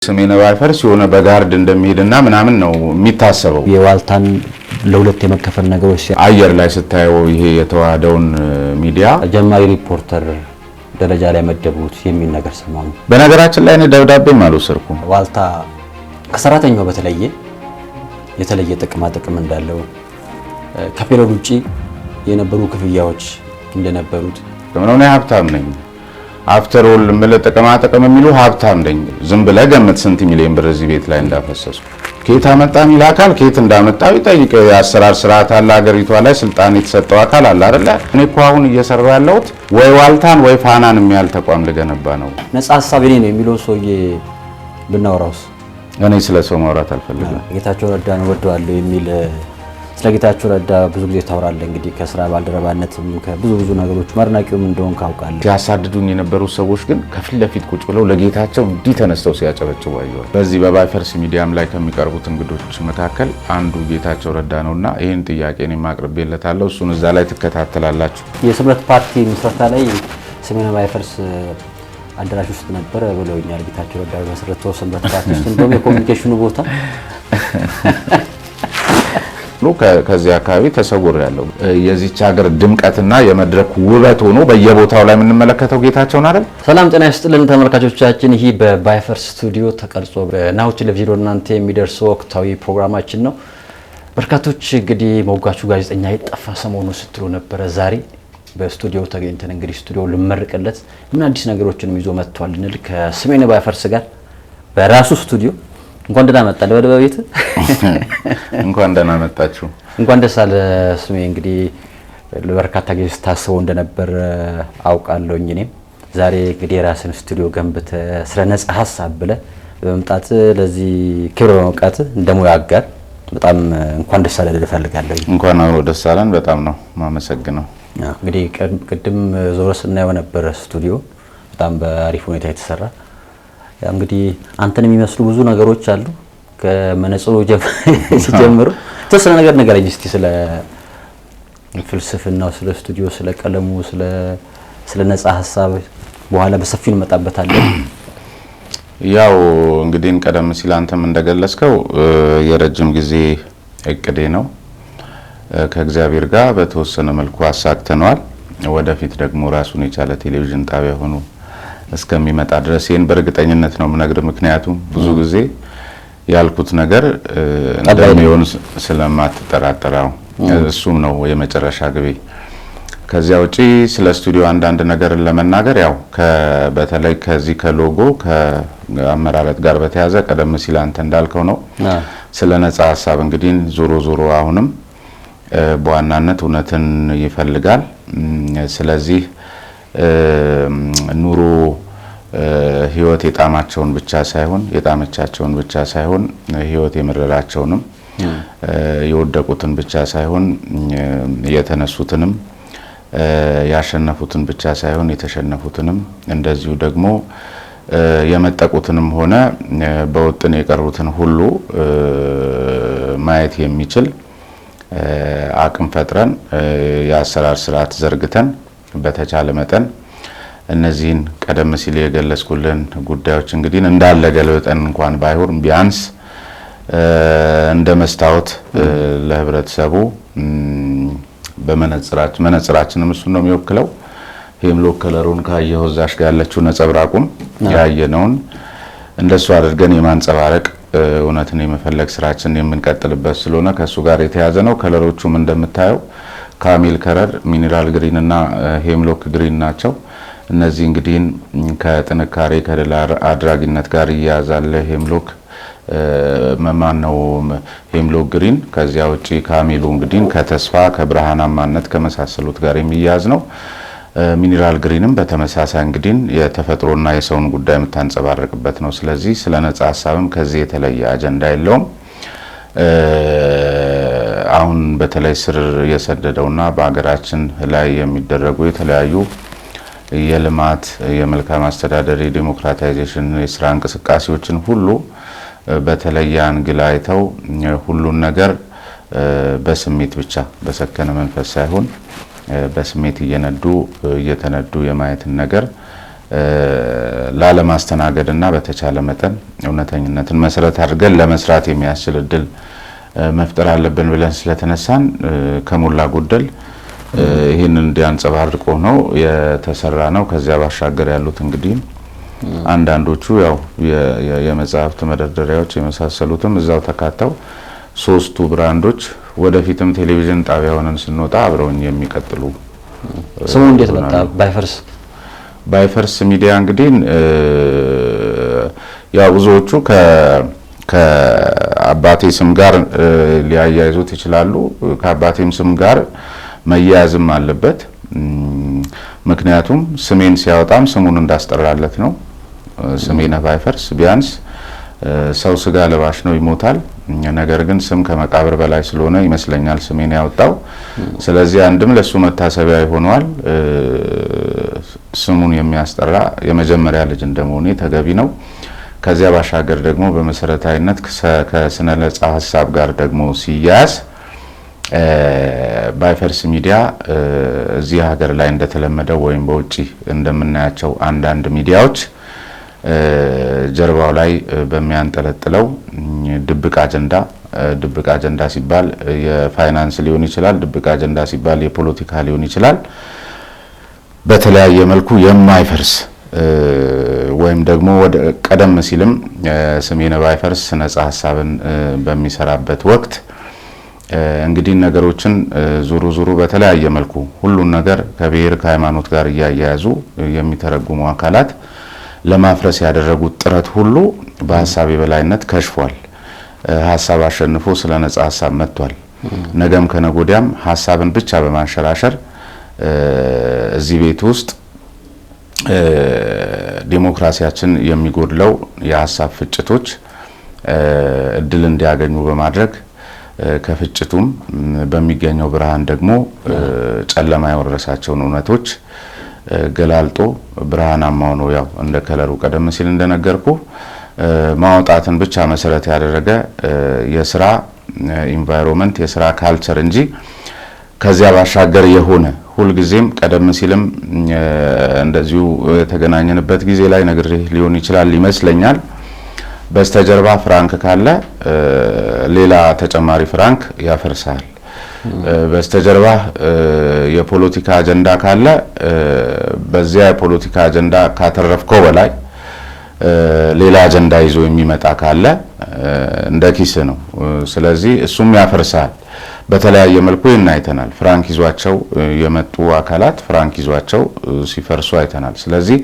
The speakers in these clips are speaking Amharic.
ሰሜን ባይፈርስ የሆነ በጋርድ እንደሚሄድና ምናምን ነው የሚታሰበው። የዋልታን ለሁለት የመከፈል ነገሮች አየር ላይ ስታየው ይሄ የተዋደውን ሚዲያ ጀማሪ ሪፖርተር ደረጃ ላይ መደቡት የሚል ነገር ሰማሁ። በነገራችን ላይ ነው ደብዳቤም አልወሰድኩም። ዋልታ ከሰራተኛው የተለየ ጥቅም እንዳለው ከፔሮድ ውጪ የነበሩ ክፍያዎች እንደነበሩት ነው ሀብታም ነኝ አፍተር ኦል ጥቅም የሚሉ ሀብታም ነኝ ዝም ብለህ ገምት ስንት ሚሊዮን ብር እዚህ ቤት ላይ እንዳፈሰስኩ ከየት አመጣ የሚል አካል ከየት እንዳመጣው ይጠይቅ። የአሰራር ስርዓት አለ ሀገሪቷ ላይ ስልጣን የተሰጠው አካል አለ አይደል? እኔ እኮ አሁን እየሰራው ያለሁት ወይ ዋልታን ወይ ፋናን የሚያል ተቋም ልገነባ ነው። ነፃ ሐሳብ እኔ ነው የሚለው ሰውዬ ብናወራውስ? እኔ ስለ ሰው ማውራት አልፈልግም። ጌታቸው ረዳን ወደዋለሁ የሚል ስለ ጌታቸው ረዳ ብዙ ጊዜ ታወራለህ። እንግዲህ ከስራ ባልደረባነትም ከብዙ ነገሮች ማርናቂውም እንደሆን ካውቃለህ። ሲያሳድዱኝ የነበሩ ሰዎች ግን ከፊት ለፊት ቁጭ ብለው ለጌታቸው እንዲህ ተነስተው ሲያጨበጭቡ አየሁ። በዚህ በባይፈርስ ሚዲያም ላይ ከሚቀርቡት እንግዶች መካከል አንዱ ጌታቸው ረዳ ነውና ይሄን ጥያቄ እኔም አቅርቤለታለሁ። እሱን እዛ ላይ ትከታተላላችሁ። የስምረት ፓርቲ ምስረታ ላይ ሰሜን ባይፈርስ አዳራሽ ውስጥ ነበር ብለውኛል። ጌታቸው ረዳ መስረተው ስምረት ፓርቲ ውስጥ እንደውም የኮሙኒኬሽኑ ቦታ ከዚህ አካባቢ ተሰውር ያለው የዚች ሀገር ድምቀትና የመድረክ ውበት ሆኖ በየቦታው ላይ የምንመለከተው ጌታቸውን አይደል? ሰላም ጤና ይስጥልን ተመልካቾቻችን፣ ይህ በባይፈርስ ስቱዲዮ ተቀርጾ በናሁ ቴሌቪዥን እናንተ የሚደርሰው ወቅታዊ ፕሮግራማችን ነው። በርካቶች እንግዲህ ሞጋቹ ጋዜጠኛ ይጠፋ ሰሞኑ ስትሉ ነበረ። ዛሬ በስቱዲዮ ተገኝተን እንግዲህ ስቱዲዮ ልመርቅለት ምን አዲስ ነገሮችንም ይዞ መጥቷል እንል ከሰሜን ባይፈርስ ጋር በራሱ ስቱዲዮ እንኳን ደህና መጣ ለበቤት እንኳን ደህና መጣችሁ። እንኳን ደስ አለ ስሜ። እንግዲህ ለበርካታ ጊዜ ታስበው እንደነበር አውቃለሁኝ። እኔም ዛሬ እንግዲህ የራስን ስቱዲዮ ገንብተህ ስለ ነፃ ሐሳብ ብለህ በመምጣት ለዚህ ክብር በመውቃት እንደሙያ አጋር በጣም እንኳን ደስ አለ ልፈልጋለሁ። እንኳን አብሮ ደስ አለን። በጣም ነው ማመሰግነው። እንግዲህ ቅድም ዞሮ ስናየው ነበር ስቱዲዮ በጣም በአሪፍ ሁኔታ የተሰራ። እንግዲህ አንተን የሚመስሉ ብዙ ነገሮች አሉ። ከመነጽሩ ጀምሮ ተወሰነ ነገር ንገረኝ እስቲ ስለ ፍልስፍናው፣ ስለ ስቱዲዮ፣ ስለ ቀለሙ፣ ስለ ነፃ ሐሳብ በኋላ በሰፊው እንመጣበታለን። ያው እንግዲህ ቀደም ሲል አንተም እንደገለጽከው የረጅም ጊዜ እቅዴ ነው። ከእግዚአብሔር ጋር በተወሰነ መልኩ አሳክተነዋል። ወደፊት ደግሞ ራሱን የቻለ ቴሌቪዥን ጣቢያ ሆኖ እስከሚመጣ ድረስ ይሄን በእርግጠኝነት ነው የምነግር። ምክንያቱም ብዙ ጊዜ ያልኩት ነገር እንደሚሆን ስለማትጠራጠራው እሱም ነው የመጨረሻ ግቤ። ከዚያ ውጪ ስለ ስቱዲዮ አንዳንድ ነገር ለመናገር ያው በተለይ ከዚህ ከሎጎ ከአመራረት ጋር በተያዘ ቀደም ሲል አንተ እንዳልከው ነው ስለ ነፃ ሐሳብ እንግዲህ ዞሮ አሁንም በዋናነት እውነትን ይፈልጋል። ስለዚህ ኑሮ ህይወት የጣማቸውን ብቻ ሳይሆን የጣመቻቸውን ብቻ ሳይሆን ህይወት የመረራቸውንም የወደቁትን ብቻ ሳይሆን የተነሱትንም ያሸነፉትን ብቻ ሳይሆን የተሸነፉትንም እንደዚሁ ደግሞ የመጠቁትንም ሆነ በውጥን የቀሩትን ሁሉ ማየት የሚችል አቅም ፈጥረን የአሰራር ስርዓት ዘርግተን በተቻለ መጠን እነዚህን ቀደም ሲል የገለጽኩልን ጉዳዮች እንግዲህ እንዳለ ገልብጠን እንኳን ባይሆን ቢያንስ እንደ መስታወት ለህብረተሰቡ በመነጽራችንም እሱ ነው የሚወክለው። ሄምሎክ ከለሩን ካየው እዛሽ ጋር ያለችው ነጸብራቁም ያየነውን እንደሱ አድርገን የማንጸባረቅ እውነትን የመፈለግ ስራችን የምንቀጥልበት ስለሆነ ከሱ ጋር የተያዘ ነው። ከለሮቹም እንደምታየው ካሚል ከለር፣ ሚኒራል ግሪን እና ሄምሎክ ግሪን ናቸው። እነዚህ እንግዲህ ከጥንካሬ ከድል አድራጊነት ጋር ይያዛል። ሄምሎክ ነው ሄምሎክ ግሪን። ከዚያ ውጪ ካሚሉ እንግዲህ ከተስፋ ከብርሃናማነት ከመሳሰሉት ጋር የሚያዝ ነው። ሚኒራል ግሪንም በተመሳሳይ እንግዲህ የተፈጥሮና የሰውን ጉዳይ የምታንጸባርቅበት ነው። ስለዚህ ስለ ነፃ ሐሳብም ከዚህ የተለየ አጀንዳ የለውም። አሁን በተለይ ስር የሰደደውና በአገራችን ላይ የሚደረጉ የተለያዩ የልማት የመልካም አስተዳደር የዲሞክራታይዜሽን የስራ እንቅስቃሴዎችን ሁሉ በተለየ አንግል አይተው ሁሉን ነገር በስሜት ብቻ በሰከነ መንፈስ ሳይሆን በስሜት እየተነዱ የማየትን ነገር ላለማስተናገድና በተቻለ መጠን እውነተኝነትን መሰረት አድርገን ለመስራት የሚያስችል እድል መፍጠር አለብን ብለን ስለተነሳን ከሞላ ጎደል ይህንን እንዲያንጸባርቅ ነው የተሰራ ነው። ከዚያ ባሻገር ያሉት እንግዲህ አንዳንዶቹ ያው የመጽሐፍት መደርደሪያዎች የመሳሰሉትም እዛው ተካተው 3ቱ ብራንዶች ወደፊትም ቴሌቪዥን ጣቢያ ሆነን ስንወጣ አብረውኝ የሚቀጥሉ። ስሙ እንዴት መጣ? ባይፈርስ ሚዲያ እንግዲህ ያው ብዙዎቹ ከአባቴ ስም ጋር ሊያያይዙት ይችላሉ። ከአባቴም ስም ጋር መያያዝም አለበት። ምክንያቱም ስሜን ሲያወጣም ስሙን እንዳስጠራለት ነው። ስሜነ ባይፈርስ ቢያንስ ሰው ስጋ ለባሽ ነው ይሞታል። ነገር ግን ስም ከመቃብር በላይ ስለሆነ ይመስለኛል ስሜን ያወጣው። ስለዚህ አንድም ለሱ መታሰቢያ ይሆነዋል፣ ስሙን የሚያስጠራ የመጀመሪያ ልጅ እንደመሆኔ ተገቢ ነው። ከዚያ ባሻገር ደግሞ በመሰረታዊነት ከስነ ነጻ ሀሳብ ጋር ደግሞ ሲያያዝ ባይፈርስ ሚዲያ እዚህ ሀገር ላይ እንደተለመደው ወይም በውጪ እንደምናያቸው አንዳንድ ሚዲያዎች ጀርባው ላይ በሚያንጠለጥለው ድብቅ አጀንዳ ሲባል የፋይናንስ ሊሆን ይችላል፣ ድብቅ አጀንዳ ሲባል የፖለቲካ ሊሆን ይችላል። በተለያየ መልኩ የማይፈርስ ወይም ደግሞ ወደ ቀደም ሲልም ስሜነ ባይፈርስ ነጻ ሀሳብን በሚሰራበት ወቅት እንግዲህ ነገሮችን ዙሩ በተለያየ መልኩ ሁሉን ነገር ከብሔር ከሃይማኖት ጋር እያያያዙ የሚተረጉሙ አካላት ለማፍረስ ያደረጉት ጥረት ሁሉ በሐሳብ የበላይነት ከሽፏል። ሐሳብ አሸንፎ ስለ ነጻ ሐሳብ መጥቷል። ነገም ከነጎዲያም ሐሳብን ብቻ በማንሸራሸር እዚህ ቤት ውስጥ ዲሞክራሲያችን የሚጎድለው የሐሳብ ፍጭቶች እድል እንዲያገኙ በማድረግ ከፍጭቱም በሚገኘው ብርሃን ደግሞ ጨለማ የወረሳቸውን እውነቶች ገላልጦ ብርሃናማው ነው ያው እንደ ከለሩ ቀደም ሲል እንደነገርኩ ማውጣትን ብቻ መሰረት ያደረገ የስራ ኢንቫይሮንመንት የስራ ካልቸር እንጂ ከዚያ ባሻገር የሆነ ሁልጊዜም ቀደም ሲልም እንደዚሁ የተገናኘንበት ጊዜ ላይ ነግሬህ ሊሆን ይችላል ይመስለኛል። በስተጀርባ ፍራንክ ካለ ሌላ ተጨማሪ ፍራንክ ያፈርሳል። በስተጀርባ የፖለቲካ አጀንዳ ካለ በዚያ የፖለቲካ አጀንዳ ካተረፍከው በላይ ሌላ አጀንዳ ይዞ የሚመጣ ካለ እንደ ኪስ ነው። ስለዚህ እሱም ያፈርሳል። በተለያየ መልኩ እናይተናል። ፍራንክ ይዟቸው የመጡ አካላት ፍራንክ ይዟቸው ሲፈርሱ አይተናል። ስለዚህ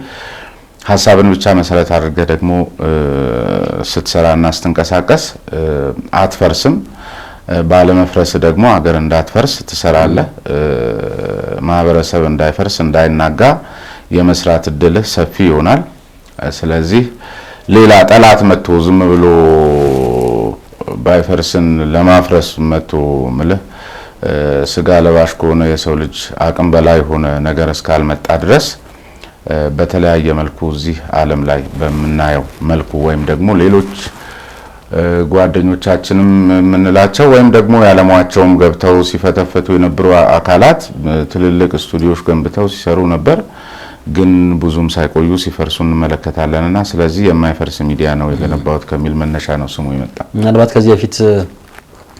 ሐሳብን ብቻ መሰረት አድርገህ ደግሞ ስትሰራና ስትንቀሳቀስ አትፈርስም። ባለመፍረስ ደግሞ ሀገር እንዳትፈርስ ትሰራለህ። ማህበረሰብ እንዳይፈርስ እንዳይናጋ የመስራት እድልህ ሰፊ ይሆናል። ስለዚህ ሌላ ጠላት መጥቶ ዝም ብሎ ባይፈርስን ለማፍረስ መጥቶ ምልህ ስጋ ለባሽ ከሆነ የሰው ልጅ አቅም በላይ ሆነ ነገር እስካልመጣ ድረስ በተለያየ መልኩ እዚህ ዓለም ላይ በመናየው መልኩ ወይም ደግሞ ሌሎች ጓደኞቻችንም የምንላቸው ወይም ደግሞ ያለሟቸውም ገብተው ሲፈተፈቱ የነበሩ አካላት ትልልቅ ስቱዲዮዎች ገንብተው ሲሰሩ ነበር። ግን ብዙም ሳይቆዩ ሲፈርሱ እንመለከታለንና ስለዚህ የማይፈርስ ሚዲያ ነው የገነባውት ከሚል መነሻ ነው ስሙ ይመጣ። ምናልባት ከዚህ በፊት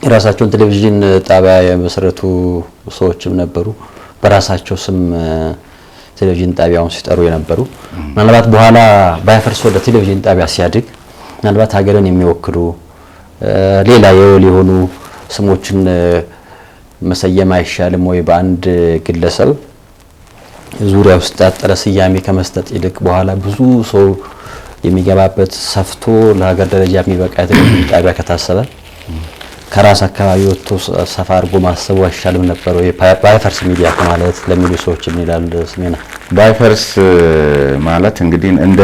የራሳቸውን ቴሌቪዥን ጣቢያ የመሰረቱ ሰዎችም ነበሩ። በራሳቸው ስም ቴሌቪዥን ጣቢያውን ሲጠሩ የነበሩ ምናልባት በኋላ ባይፈርስ ወደ ቴሌቪዥን ጣቢያ ሲያድግ ምናልባት ሀገርን የሚወክሉ ሌላ የወል የሆኑ ስሞችን መሰየም አይሻልም ወይ? በአንድ ግለሰብ ዙሪያ ውስጥ ያጠረ ስያሜ ከመስጠት ይልቅ በኋላ ብዙ ሰው የሚገባበት ሰፍቶ ለሀገር ደረጃ የሚበቃ ቴሌቪዥን ጣቢያ ከታሰበ ከራስ አካባቢ ወጥቶ ሰፋ አድርጎ ማሰቡ አይሻልም ነበር ወይ? ባይፈርስ ሚዲያ ማለት ለሚሉ ሰዎች ምን ይላል ስሜና? ባይፈርስ ማለት እንግዲህ እንደ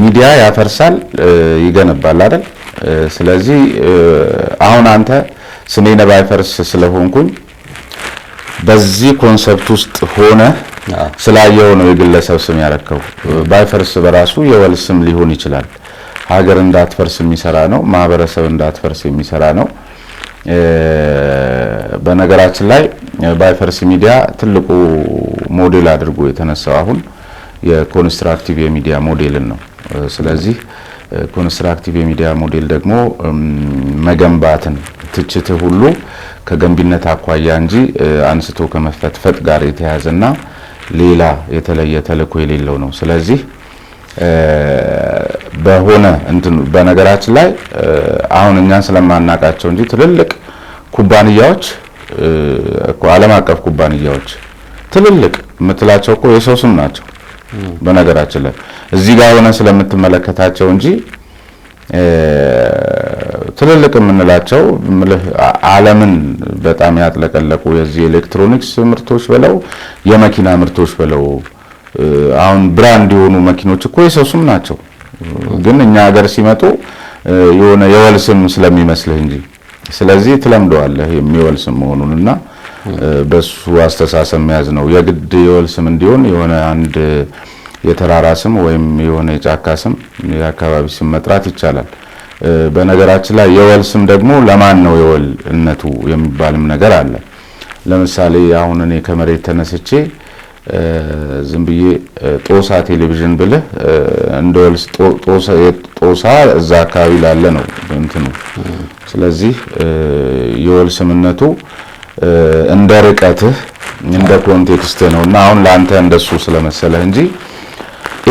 ሚዲያ ያፈርሳል ይገነባል አይደል? ስለዚህ አሁን አንተ ስሜነ ባይፈርስ ስለሆንኩኝ በዚህ ኮንሰፕት ውስጥ ሆነ ስላየው ነው የግለሰብ ስም ያረከው። ባይፈርስ በራሱ የወል ስም ሊሆን ይችላል። ሀገር እንዳትፈርስ የሚሰራ ነው። ማህበረሰብ እንዳትፈርስ የሚሰራ ነው። በነገራችን ላይ ባይፈርስ ሚዲያ ትልቁ ሞዴል አድርጎ የተነሳው አሁን የኮንስትራክቲቭ የሚዲያ ሞዴልን ነው። ስለዚህ ኮንስትራክቲቭ የሚዲያ ሞዴል ደግሞ መገንባትን ትችት ሁሉ ከገንቢነት አኳያ እንጂ አንስቶ ከመፈትፈጥ ጋር የተያዘና ሌላ የተለየ ተልዕኮ የሌለው ነው። ስለዚህ በሆነ በነገራችን ላይ አሁን እኛን ስለማናቃቸው እንጂ ትልልቅ ኩባንያዎች እኮ ዓለም አቀፍ ኩባንያዎች ትልልቅ የምትላቸው እኮ የሰው ስም ናቸው። በነገራችን ላይ እዚህ ጋር ሆነ ስለምትመለከታቸው እንጂ ትልልቅ የምንላቸው ዓለምን በጣም ያጥለቀለቁ የዚህ ኤሌክትሮኒክስ ምርቶች በለው የመኪና ምርቶች በለው አሁን ብራንድ የሆኑ መኪኖች እኮ የሰው ስም ናቸው። ግን እኛ ሀገር ሲመጡ የሆነ የወል ስም ስለሚመስልህ እንጂ ስለዚህ ትለምደዋለህ የሚወል ስም መሆኑንና በሱ አስተሳሰብ መያዝ ነው። የግድ የወል ስም እንዲሆን የሆነ አንድ የተራራ ስም ወይም የሆነ የጫካ ስም የአካባቢ ስም መጥራት ይቻላል። በነገራችን ላይ የወል ስም ደግሞ ለማን ነው የወልነቱ የሚባልም ነገር አለ። ለምሳሌ አሁን እኔ ከመሬት ተነስቼ ዝም ብዬ ጦሳ ቴሌቪዥን ብልህ እንደወል ጦሳ እዛ አካባቢ ላለ ነው እንትኑ። ስለዚህ የወል ስምነቱ እንደ ርቀትህ እንደ ኮንቴክስት ነውና አሁን ላንተ እንደሱ ስለመሰለህ እንጂ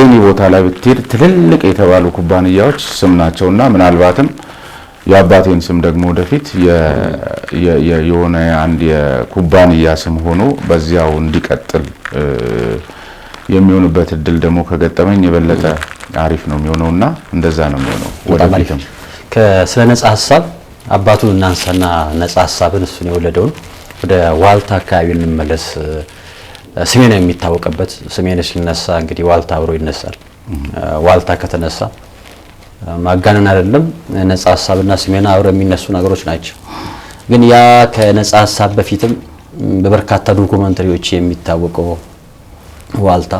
ኤኒ ቦታ ላይ ብትሄድ ትልልቅ የተባሉ ኩባንያዎች ስም ናቸውና ምናልባትም የአባቴን ስም ደግሞ ወደፊት የሆነ አንድ የኩባንያ ስም ሆኖ በዚያው እንዲቀጥል የሚሆንበት እድል ደግሞ ከገጠመኝ የበለጠ አሪፍ ነው የሚሆነውና እንደዛ ነው የሚሆነው። ወደፊትም ስለ ነጻ ሀሳብ አባቱን እናንሳና ነጻ ሀሳብን እሱን የወለደውን ወደ ዋልታ አካባቢ እንመለስ። ስሜን የሚታወቅበት ስሜን ሲነሳ እንግዲህ ዋልታ አብሮ ይነሳል። ዋልታ ከተነሳ ማጋነን አይደለም። ነጻ ሀሳብና ስሜን አብሮ የሚነሱ ነገሮች ናቸው። ግን ያ ከነጻ ሀሳብ በፊትም በበርካታ ዶኩመንተሪዎች የሚታወቀው ዋልታ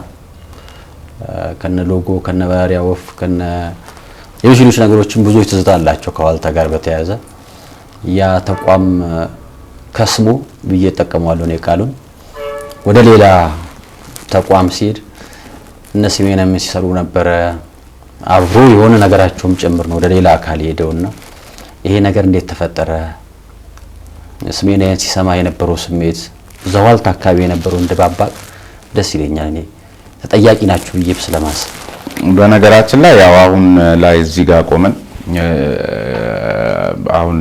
ከነ ሎጎ ከነ ባሪያ ወፍ ከነ ሌሎች ነገሮችን ብዙ ትዝታ አላቸው ከዋልታ ጋር በተያያዘ ያ ተቋም ከስሙ ብዬ ተጠቀመዋለሁ ነው ቃሉን ወደ ሌላ ተቋም ሲሄድ እነ ስሜንም ሲሰሩ ነበር አብሮ የሆነ ነገራቸውም ጭምር ነው ወደ ሌላ አካል ሄደውና ይሄ ነገር እንዴት ተፈጠረ? ስሜንን ሲሰማ የነበረው ስሜት ዘዋልታ አካባቢ የነበረው እንደባባቅ ደስ ይለኛል። እኔ ተጠያቂ ናችሁ ብዬ ስለማስብ በነገራችን ላይ ያው አሁን ላይ እዚህ ጋር ቆመን አሁን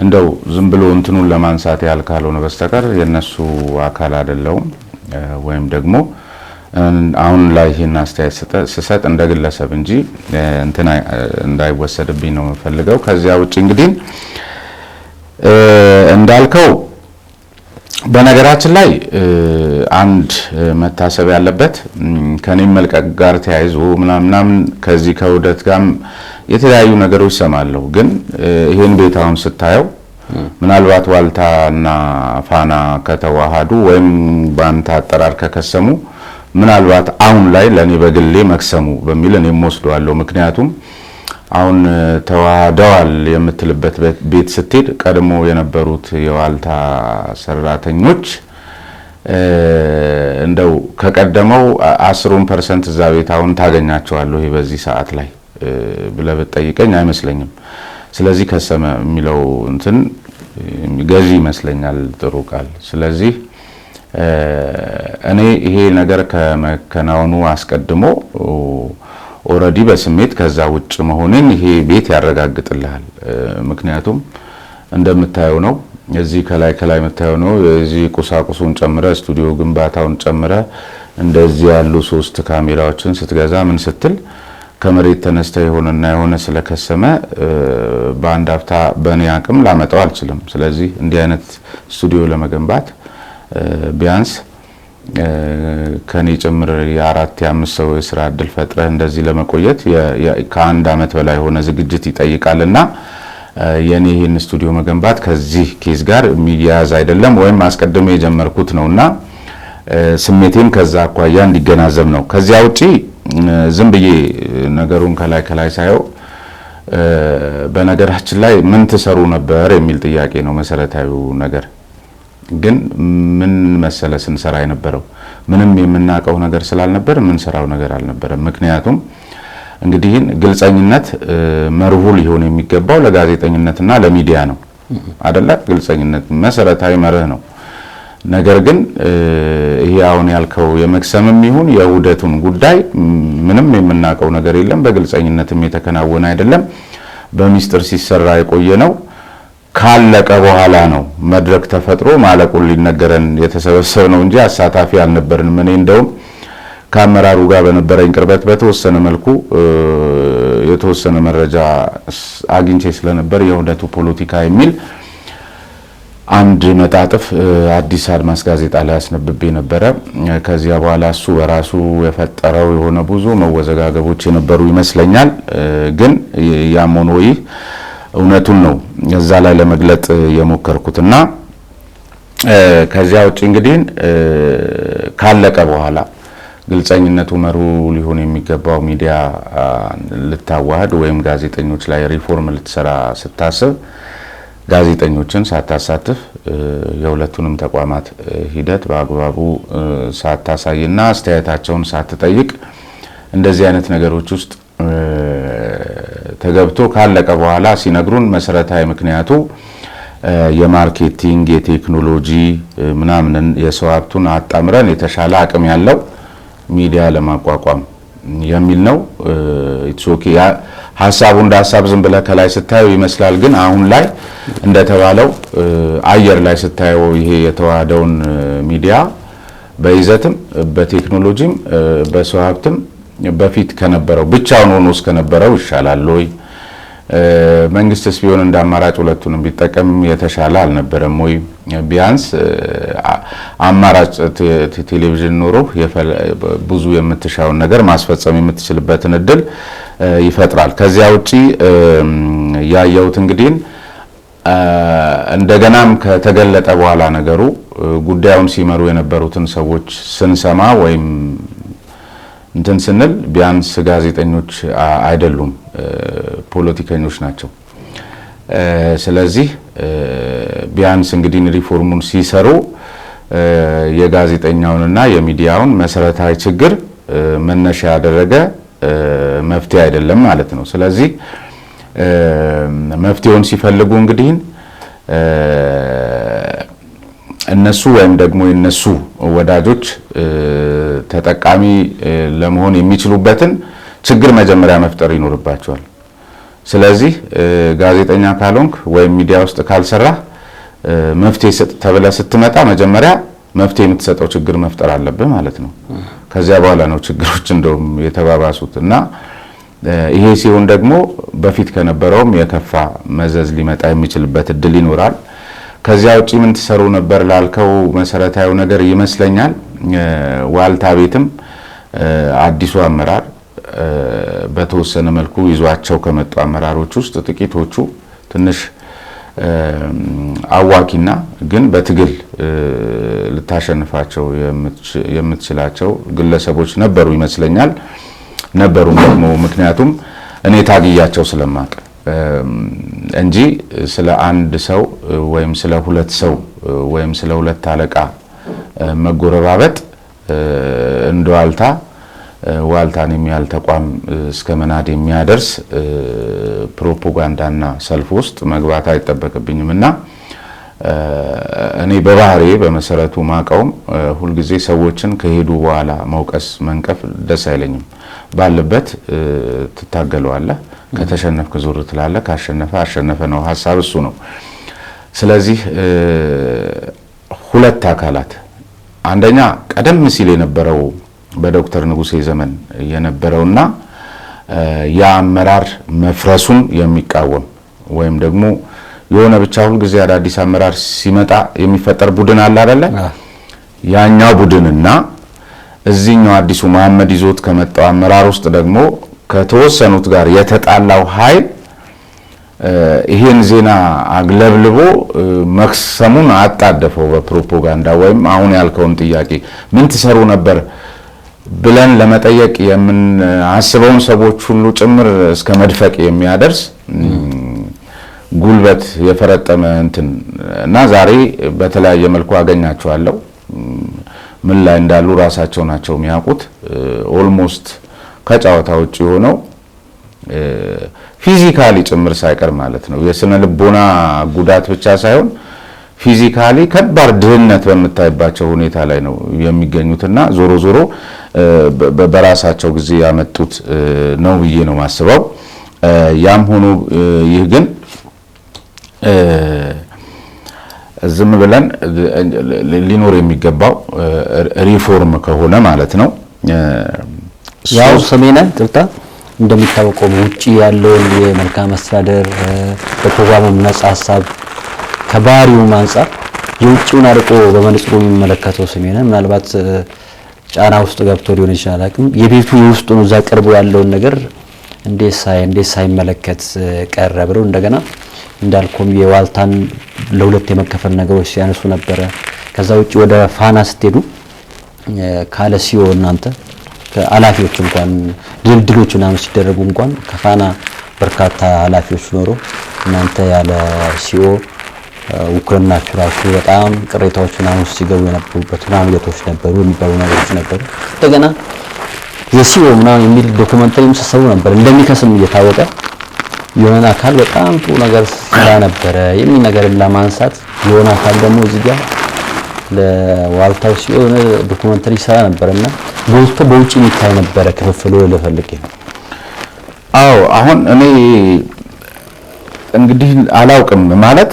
እንደው ዝም ብሎ እንትኑን ለማንሳት ያህል ካልሆነ በስተቀር የነሱ አካል አይደለውም ወይም ደግሞ አሁን ላይ ይሄን አስተያየት ስሰጥ እንደግለሰብ እንጂ እንትና እንዳይወሰድብኝ ነው የምፈልገው። ከዚያ ውጪ እንግዲህ እንዳልከው በነገራችን ላይ አንድ መታሰብ ያለበት ከኔም መልቀቅ ጋር ተያይዞ ምናምን ከዚህ ከውደት ጋር የተለያዩ ነገሮች ሰማለሁ። ግን ይሄን ቤት አሁን ስታየው ምናልባት ዋልታና ፋና ከተዋሃዱ ወይም ባንታ አጠራር ከከሰሙ ምናልባት አሁን ላይ ለኔ በግሌ መክሰሙ በሚል እኔም ወስደዋለሁ። ምክንያቱም አሁን ተዋህደዋል የምትልበት ቤት ስትሄድ ቀድሞ የነበሩት የዋልታ ሰራተኞች እንደው ከቀደመው 10% እዛ ቤት አሁን ታገኛቸዋለሁ ይሄ በዚህ ሰዓት ላይ ብለህ ብትጠይቀኝ አይመስለኝም። ስለዚህ ከሰመ የሚለው እንትን ገዢ ይመስለኛል ጥሩ ቃል። ስለዚህ እኔ ይሄ ነገር ከመከናወኑ አስቀድሞ ኦሬዲ በስሜት ከዛ ውጭ መሆኔን ይሄ ቤት ያረጋግጥልሃል። ምክንያቱም እንደምታየው ነው እዚህ ከላይ መታየው ነው እዚህ ቁሳቁሱን ጨምረ ስቱዲዮ ግንባታውን ጨምረ እንደዚህ ያሉ 3 ካሜራዎችን ስትገዛ ምን ስትል ከመሬት ተነስተ የሆነ ስለከሰመ በአንድ አፍታ በእኔ አቅም ላመጣው አልችልም። ስለዚህ እንዲህ አይነት ስቱዲዮ ለመገንባት ቢያንስ ከኔ ጭምር የ4 የ5 ሰው የስራ እድል ፈጥረህ እንደዚህ ለመቆየት ከአንድ አመት በላይ ሆነ ዝግጅት ይጠይቃልና የኔ ይሄን ስቱዲዮ መገንባት ከዚህ ኬዝ ጋር የሚያያዝ አይደለም ወይም አስቀድሜ የጀመርኩት ነውና ስሜቴን ከዛ አኳያ እንዲገናዘብ ነው። ከዚያ ውጪ ዝም ብዬ ነገሩን ከላይ ሳየው በነገራችን ላይ ምን ተሰሩ ነበር የሚል ጥያቄ ነው መሰረታዊው ነገር። ግን ምን መሰለ ስንሰራ የነበረው ምንም የምናውቀው ነገር ስላልነበር የምንሰራው ነገር አልነበረም። ምክንያቱም እንግዲህ ግልጸኝነት መርሁ ሊሆን የሚገባው ለጋዜጠኝነትና ለሚዲያ ነው አይደለ? ግልጸኝነት መሰረታዊ መርህ ነው። ነገር ግን ይሄ አሁን ያልከው የመክሰምም ይሁን የውህደቱን ጉዳይ ምንም የምናውቀው ነገር የለም። በግልጸኝነትም የተከናወነ አይደለም። በሚስጥር ሲሰራ የቆየ ነው። ካለቀ በኋላ ነው መድረክ ተፈጥሮ ማለቁን ሊነገረን የተሰበሰበ ነው እንጂ አሳታፊ አልነበርንም። እኔ እንደውም ከአመራሩ ጋር በነበረኝ ቅርበት በተወሰነ መልኩ የተወሰነ መረጃ አግኝቼ ስለነበር የውህደቱ ፖለቲካ የሚል አንድ መጣጥፍ አዲስ አድማስ ጋዜጣ ላይ አስነብቤ ነበረ። ከዚያ በኋላ እሱ በራሱ የፈጠረው የሆነ ብዙ መወዘጋገቦች የነበሩ ይመስለኛል። ግን ያም ሆኖ ይህ እውነቱን ነው እዛ ላይ ለመግለጥ የሞከርኩትና ከዚያ ውጪ እንግዲህ ካለቀ በኋላ ግልጸኝነቱ መሩ ሊሆን የሚገባው ሚዲያ ልታዋህድ ወይም ጋዜጠኞች ላይ ሪፎርም ልትሰራ ስታስብ ጋዜጠኞችን ሳታሳትፍ የሁለቱንም ተቋማት ሂደት በአግባቡ ሳታሳይና አስተያየታቸውን ሳትጠይቅ እንደዚህ አይነት ነገሮች ውስጥ ተገብቶ ካለቀ በኋላ ሲነግሩን መሰረታዊ ምክንያቱ የማርኬቲንግ የቴክኖሎጂ ምናምን የሰው ሀብቱን አጣምረን የተሻለ አቅም ያለው ሚዲያ ለማቋቋም የሚል ነው። ኢትስ ኦኬ ሐሳቡ እንደ ሐሳብ ዝም ብለህ ከላይ ስታየው ይመስላል። ግን አሁን ላይ እንደተባለው አየር ላይ ስታየው ይሄ የተዋሃደውን ሚዲያ በይዘትም በቴክኖሎጂም በሰው ሀብትም በፊት ከነበረው ብቻውን ሆኖ እስከነበረው ይሻላል ወይ? መንግስትስ ቢሆን እንደ አማራጭ ሁለቱንም ቢጠቀም የተሻለ አልነበረም ወይ? ቢያንስ አማራጭ ቴሌቪዥን ኖሮ ብዙ የምትሻውን ነገር ማስፈጸም የምትችልበትን እድል ይፈጥራል። ከዚያ ውጪ ያየሁት እንግዲህ እንደገናም ከተገለጠ በኋላ ነገሩ ጉዳዩን ሲመሩ የነበሩትን ሰዎች ስንሰማ ወይም እንትን ስንል ቢያንስ ጋዜጠኞች አይደሉም፣ ፖለቲከኞች ናቸው። ስለዚህ ቢያንስ እንግዲህ ሪፎርሙን ሲሰሩ የጋዜጠኛውንና የሚዲያውን መሰረታዊ ችግር መነሻ ያደረገ መፍትሄ አይደለም ማለት ነው። ስለዚህ መፍትሄውን ሲፈልጉ እንግዲህ እነሱ ወይም ደግሞ የነሱ ወዳጆች ተጠቃሚ ለመሆን የሚችሉበትን ችግር መጀመሪያ መፍጠር ይኖርባቸዋል። ስለዚህ ጋዜጠኛ ካልሆንክ ወይም ሚዲያ ውስጥ ካልሰራህ መፍትሄ ሰጥ ተብለህ ስትመጣ መጀመሪያ መፍትሄ የምትሰጠው ችግር መፍጠር አለብህ ማለት ነው። ከዚያ በኋላ ነው ችግሮች እንደውም የተባባሱት እና ይሄ ሲሆን ደግሞ በፊት ከነበረውም የከፋ መዘዝ ሊመጣ የሚችልበት እድል ይኖራል። ከዚያ ውጪ ምን ትሰሩ ነበር ላልከው መሰረታዊ ነገር ይመስለኛል ዋልታ ቤትም አዲሱ አመራር በተወሰነ መልኩ ይዟቸው ከመጡ አመራሮች ውስጥ ጥቂቶቹ ትንሽ አዋኪና ግን በትግል ልታሸንፋቸው የምትችላቸው ግለሰቦች ነበሩ ይመስለኛል። ነበሩም ደግሞ ምክንያቱም እኔ ታግያቸው ስለማቅ እንጂ ስለ አንድ ሰው ወይም ስለ ሁለት ሰው ወይም ስለ ሁለት አለቃ መጎረባበጥ እንደዋልታ ዋልታን የሚያል ተቋም እስከ መናድ የሚያደርስ ፕሮፓጋንዳና ሰልፍ ውስጥ መግባት አይጠበቅብኝምና እኔ በባህሬ በመሰረቱ ማቀውም ሁልጊዜ ሰዎችን ከሄዱ በኋላ መውቀስ መንቀፍ ደስ አይለኝም። ባለበት ትታገለዋለህ፣ ከተሸነፍክ ዞር ትላለህ፣ ካሸነፈ አሸነፈ ነው። ሐሳብ እሱ ነው። ስለዚህ ሁለት አካላት አንደኛ ቀደም ሲል የነበረው በዶክተር ንጉሴ ዘመን የነበረውና የአመራር መፍረሱን የሚቃወም ወይም ደግሞ የሆነ ብቻ ሁሉ ጊዜ አዳዲስ አመራር ሲመጣ የሚፈጠር ቡድን አለ አይደለ? ያኛው ቡድንና እዚህኛው አዲሱ መሐመድ ይዞት ከመጣው አመራር ውስጥ ደግሞ ከተወሰኑት ጋር የተጣላው ኃይል ይሄን ዜና አግለብልቦ መክሰሙን አጣደፈው በፕሮፓጋንዳ ወይም አሁን ያልከውን ጥያቄ ምን ትሰሩ ነበር ብለን ለመጠየቅ የምናስበውን ሰዎች ሁሉ ጭምር እስከ መድፈቅ የሚያደርስ ጉልበት የፈረጠመ እንትን እና ዛሬ በተለያየ መልኩ አገኛቸዋለሁ። ምን ላይ እንዳሉ ራሳቸው ናቸው የሚያውቁት። ኦልሞስት ከጨዋታ ውጪ ሆነው ፊዚካሊ ጭምር ሳይቀር ማለት ነው የስነ ልቦና ጉዳት ብቻ ሳይሆን ፊዚካሊ ከባድ ድህነት በምታይባቸው ሁኔታ ላይ ነው የሚገኙትና ዞሮ ዞሮ በራሳቸው ጊዜ ያመጡት ነው ብዬ ነው ማስበው። ያም ሆኖ ይህ ግን ዝም ብለን ሊኖር የሚገባው ሪፎርም ከሆነ ማለት ነው። ያው ሰሜና ጥልታ እንደሚታወቀው ውጪ ያለውን የመልካም አስተዳደር በፕሮግራሙ ነጻ ሀሳብ ከባህሪው አንፃር የውጪውን አርቆ በመንጽሩ የሚመለከተው ሰሜና ምናልባት ጫና ውስጥ ገብቶ ሊሆን ይችላል። አቅም የቤቱ የውስጡን እዛ ቅርቡ ያለውን ነገር እንዴት ሳይመለከት ቀረ ብለው እንደገና እንዳልኩም የዋልታን ለሁለት የመከፈል ነገሮች ሲያነሱ ነበር። ከዛ ውጪ ወደ ፋና ስትሄዱ ካለ ሲኦ እናንተ ከአላፊዎች እንኳን ድልድሎችና ሲደረጉ እንኳን ከፋና በርካታ ኃላፊዎች ኖሮ እናንተ ያለ ሲኦ ውክልናችሁ ራሱ በጣም ቅሬታዎችና ውስጥ ሲገቡ የነበሩበት ማምለቶች ነበሩ የሚባሉ ነገሮች ነበሩ። እንደገና የሲኦ ምናምን የሚል ዶክመንተሪም ሲሰሩ ነበር እንደሚከስም እየታወቀ የሆነ አካል በጣም ጥሩ ነገር ሰራ ነበረ የሚል ነገርን ለማንሳት የሆነ አካል ደግሞ እዚህ ጋር ለዋልታው ሲሆን ዶክመንተሪ ሰራ ነበርና ጎልቶ በውጪ የሚታይ ነበረ ክፍፍሉ ለፈልጌ ነው። አዎ አሁን እኔ እንግዲህ አላውቅም ማለት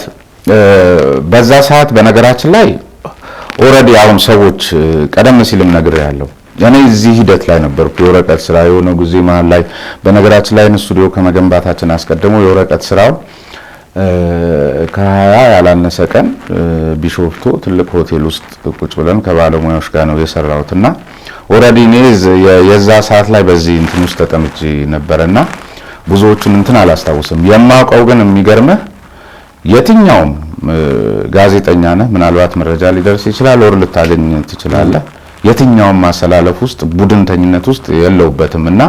በዛ ሰዓት በነገራችን ላይ ኦሬዲ አሁን ሰዎች ቀደም ሲልም ነገር ያለው እኔ እዚህ ሂደት ላይ ነበርኩ። የወረቀት ስራ የሆነ ጊዜ መሀል ላይ በነገራችን ላይ ስቱዲዮ ከመገንባታችን አስቀድሞ የወረቀት ስራው ከ20 ያላነሰ ቀን ቢሾፍቱ ትልቅ ሆቴል ውስጥ ቁጭ ብለን ከባለሙያዎች ጋር ነው የሰራሁትና ኦሬዲ እኔ የዛ ሰዓት ላይ በዚህ እንትን ውስጥ ተጠምጬ ነበርና ብዙዎቹን እንትን አላስታውስም። የማውቀው ግን የሚገርምህ የትኛውም ጋዜጠኛ ነህ ምናልባት መረጃ ሊደርስ ይችላል ወር ልታገኝ ትችላለህ። የትኛውም ማሰላለፍ ውስጥ ቡድንተኝነት ውስጥ የለውበትምና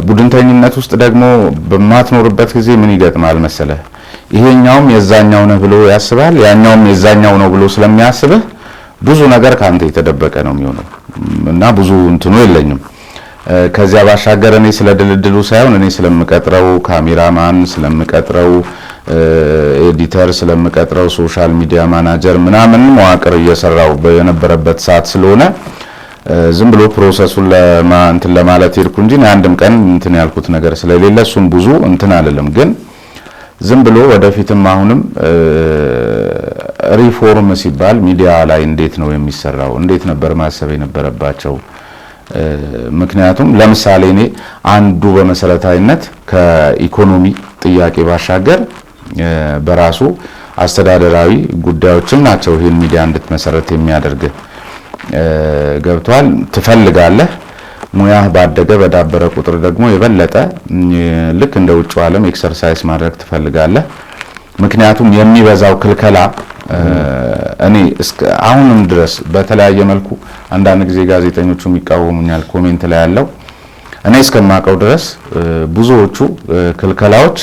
ቡድንተኝነት ውስጥ ደግሞ በማትኖርበት ጊዜ ምን ይገጥማል መሰለህ? ይሄኛውም የዛኛው ነው ብሎ ያስባል፣ ያኛውም የዛኛው ነው ብሎ ስለሚያስብህ ብዙ ነገር ካንተ የተደበቀ ነው የሚሆነው እና ብዙ እንትኑ የለኝም። ከዚያ ባሻገር እኔ ስለ ድልድሉ ሳይሆን እኔ ስለምቀጥረው ካሜራማን፣ ስለምቀጥረው ኤዲተር፣ ስለምቀጥረው ሶሻል ሚዲያ ማናጀር ምናምን መዋቅር እየሰራው በነበረበት ሰዓት ስለሆነ ዝም ብሎ ፕሮሰሱን እንትን ለማለት ሄድኩ እንጂ አንድም ቀን እንትን ያልኩት ነገር ስለሌለ እሱን ብዙ እንትን አይደለም። ግን ዝም ብሎ ወደፊትም አሁንም ሪፎርም ሲባል ሚዲያ ላይ እንዴት ነው የሚሰራው? እንዴት ነበር ማሰብ የነበረባቸው? ምክንያቱም ለምሳሌ እኔ አንዱ በመሰረታዊነት ከኢኮኖሚ ጥያቄ ባሻገር በራሱ አስተዳደራዊ ጉዳዮችም ናቸው ይሄን ሚዲያ እንድትመሰረት የሚያደርግ ገብቷል። ትፈልጋለህ ሙያህ ባደገ በዳበረ ቁጥር ደግሞ የበለጠ ልክ እንደ ውጭው ዓለም ኤክሰርሳይዝ ማድረግ ትፈልጋለህ። ምክንያቱም የሚበዛው ክልከላ እኔ አሁንም ድረስ በተለያየ መልኩ አንዳንድ ጊዜ ጋዜጠኞቹ የሚቃወሙኛል ኮሜንት ላይ ያለው እኔ እስከማውቀው ድረስ ብዙዎቹ ክልከላዎች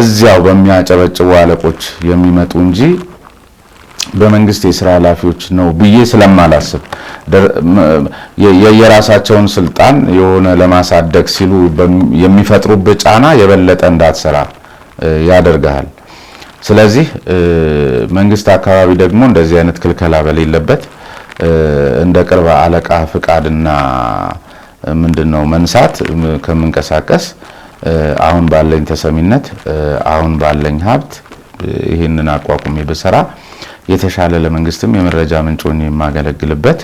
እዚያው በሚያጨበጭቡ አለቆች የሚመጡ እንጂ በመንግስት የሥራ ኃላፊዎች ነው ብዬ ስለማላስብ የየራሳቸውን ስልጣን የሆነ ለማሳደግ ሲሉ የሚፈጥሩበት ጫና የበለጠ እንዳትሰራ ያደርጋል። ስለዚህ መንግስት አካባቢ ደግሞ እንደዚህ አይነት ክልከላ በሌለበት እንደ ቅርብ አለቃ ፍቃድና ምንድነው መንሳት ከመንቀሳቀስ አሁን ባለኝ ተሰሚነት አሁን ባለኝ ሀብት ይሄንን አቋቁሜ በሰራ የተሻለ ለመንግስትም የመረጃ ምንጭ ሆኜ የማገለግልበት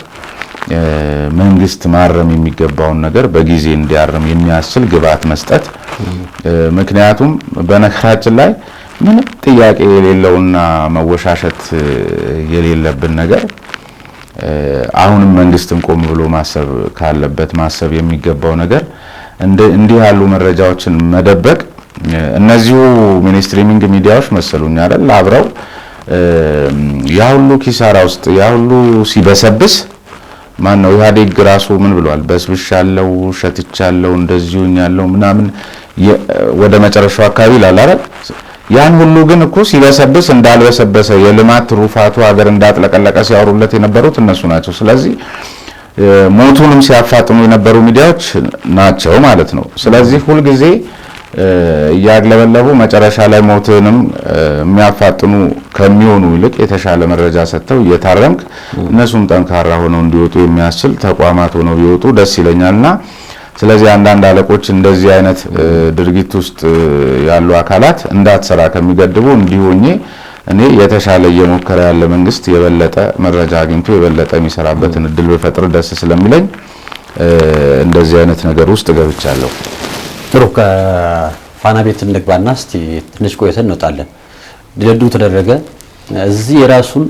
መንግስት ማረም የሚገባውን ነገር በጊዜ እንዲያርም የሚያስችል ግብአት መስጠት። ምክንያቱም በነገራችን ላይ ምንም ጥያቄ የሌለውና መወሻሸት የሌለብን ነገር አሁንም መንግስትም ቆም ብሎ ማሰብ ካለበት ማሰብ የሚገባው ነገር እንዲህ ያሉ መረጃዎችን መደበቅ እነዚሁ ሚኒስትሪሚንግ ሚዲያዎች መሰሉኝ አይደል አብረው ያ ሁሉ ኪሳራ ውስጥ ያ ሁሉ ሲበሰብስ ማን ነው ኢህአዴግ ራሱ ምን ብሏል? በስብሻለው ሸትቻለው እንደዚሁኛለው ምናምን ወደ መጨረሻው አካባቢ ላላረ ያን ሁሉ ግን እኮ ሲበሰብስ እንዳልበሰበሰ የልማት ትሩፋቱ ሀገር እንዳጥለቀለቀ ሲያወሩለት የነበሩት እነሱ ናቸው። ስለዚህ ሞቱንም ሲያፋጥኑ የነበሩ ሚዲያዎች ናቸው ማለት ነው። ስለዚህ ሁልጊዜ እያግለበለቡ መጨረሻ ላይ ሞትንም የሚያፋጥኑ ከሚሆኑ ይልቅ የተሻለ መረጃ ሰጥተው እየታረምክ እነሱም ጠንካራ ሆነው እንዲወጡ የሚያስችል ተቋማት ሆነው ቢወጡ ደስ ይለኛልና ስለዚህ አንዳንድ አለቆች እንደዚህ አይነት ድርጊት ውስጥ ያሉ አካላት እንዳትሰራ ከሚገድቡ እንዲሆኜ እኔ የተሻለ እየሞከረ ያለ መንግስት የበለጠ መረጃ አግኝቶ የበለጠ የሚሰራበትን እድል በፈጥር ደስ ስለሚለኝ እንደዚህ አይነት ነገር ውስጥ ገብቻለሁ። ጥሩ ከፋና ቤት እንግባና እስቲ ትንሽ ቆይተን እንወጣለን። ድልድሉ ተደረገ። እዚህ የራሱን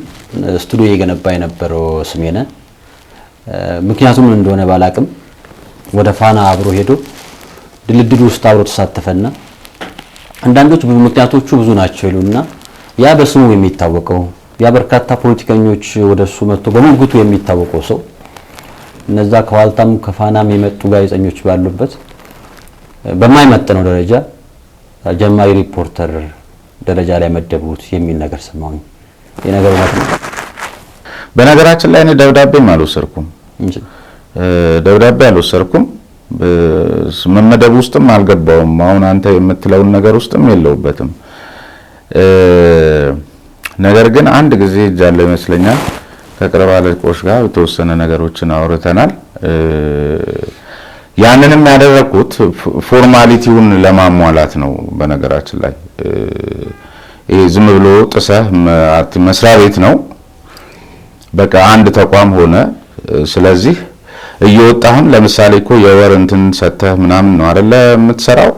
ስቱዲዮ የገነባ የነበረው ስሜነህ ምክንያቱም እንደሆነ ባላቅም ወደ ፋና አብሮ ሄዶ ድልድሉ ውስጥ አብሮ ተሳተፈና አንዳንዶች ምክንያቶቹ ብዙ ናቸው ይሉና ያ በስሙ የሚታወቀው ያ በርካታ ፖለቲከኞች ወደሱ መጥቶ በሙግቱ የሚታወቀው ሰው እነዛ ከዋልታም ከፋናም የመጡ ጋዜጠኞች ባሉበት በማይመጥነው ደረጃ ጀማሪ ሪፖርተር ደረጃ ላይ መደቡት የሚል ነገር ሰማሁኝ። የነገሩ ማለት ነው። በነገራችን ላይ እኔ ደብዳቤም አልወሰድኩም። ደብዳቤ አልወሰድኩም። መመደብ ውስጥም አልገባውም። አሁን አንተ የምትለውን ነገር ውስጥም የለውበትም። ነገር ግን አንድ ጊዜ እጃለሁ ይመስለኛል ከቅርብ አለቆች ጋር የተወሰነ ነገሮችን አውርተናል። ያንንም ያደረኩት ፎርማሊቲውን ለማሟላት ነው። በነገራችን ላይ ይሄ ዝም ብሎ ጥሰህ መስሪያ ቤት ነው። በቃ አንድ ተቋም ሆነ። ስለዚህ እየወጣህም ለምሳሌ እኮ የወር እንትን ሰተህ ምናምን ነው አይደለ የምትሰራው።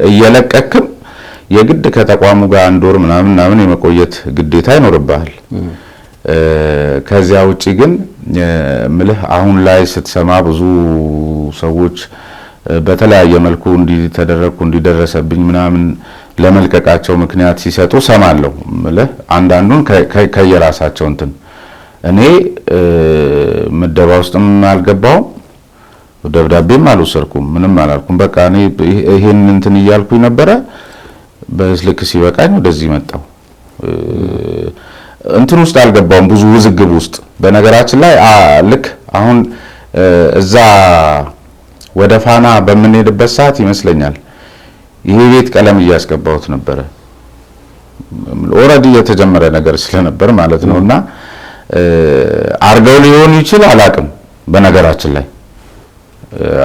እየለቀክም የግድ ከተቋሙ ጋር አንድ ወር ምናምን የመቆየት ግዴታ ይኖርብሃል። ከዚያ ውጪ ግን ምልህ አሁን ላይ ስትሰማ ብዙ ሰዎች በተለያየ መልኩ እንዲተደረኩ እንዲደረሰብኝ ምናምን ለመልቀቃቸው ምክንያት ሲሰጡ ሰማለሁ። ምልህ አንዳንዱን ከየራሳቸው እንትን እኔ ምደባ ውስጥም አልገባውም፣ ደብዳቤም አልወሰድኩም፣ ምንም አላልኩም። በቃ እኔ ይሄን እንትን እያልኩኝ ነበረ። በስልክ ሲበቃኝ ወደዚህ መጣሁ። እንትን ውስጥ አልገባውም፣ ብዙ ውዝግብ ውስጥ። በነገራችን ላይ ልክ አሁን እዛ ወደ ፋና በምንሄድበት ሰዓት ይመስለኛል ይሄ ቤት ቀለም እያስገባሁት ነበረ። ኦልሬዲ የተጀመረ ነገር ስለነበር ማለት ነውና አርገው ሊሆን ይችላል አላቅም። በነገራችን ላይ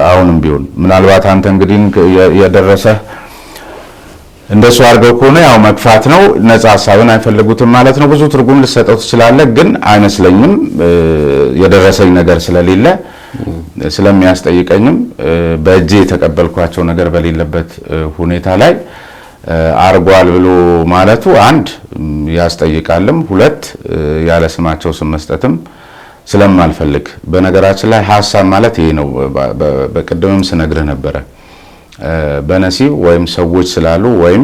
አሁንም ቢሆን ምናልባት አንተ እንግዲህ የደረሰ እንደሱ አርገው ከሆነ ያው መግፋት ነው፣ ነፃ ሐሳብን አይፈልጉትም ማለት ነው። ብዙ ትርጉም ልሰጠው ትችላለህ፣ ግን አይመስለኝም። የደረሰኝ ነገር ስለሌለ ስለሚያስጠይቀኝም በእጄ የተቀበልኳቸው ነገር በሌለበት ሁኔታ ላይ አርጓል ብሎ ማለቱ አንድ ያስጠይቃልም፣ ሁለት ያለ ስማቸው ስም መስጠትም ስለማልፈልግ። በነገራችን ላይ ሐሳብ ማለት ይሄ ነው። በቅድምም ስነግርህ ነበረ። በነሲብ ወይም ሰዎች ስላሉ ወይም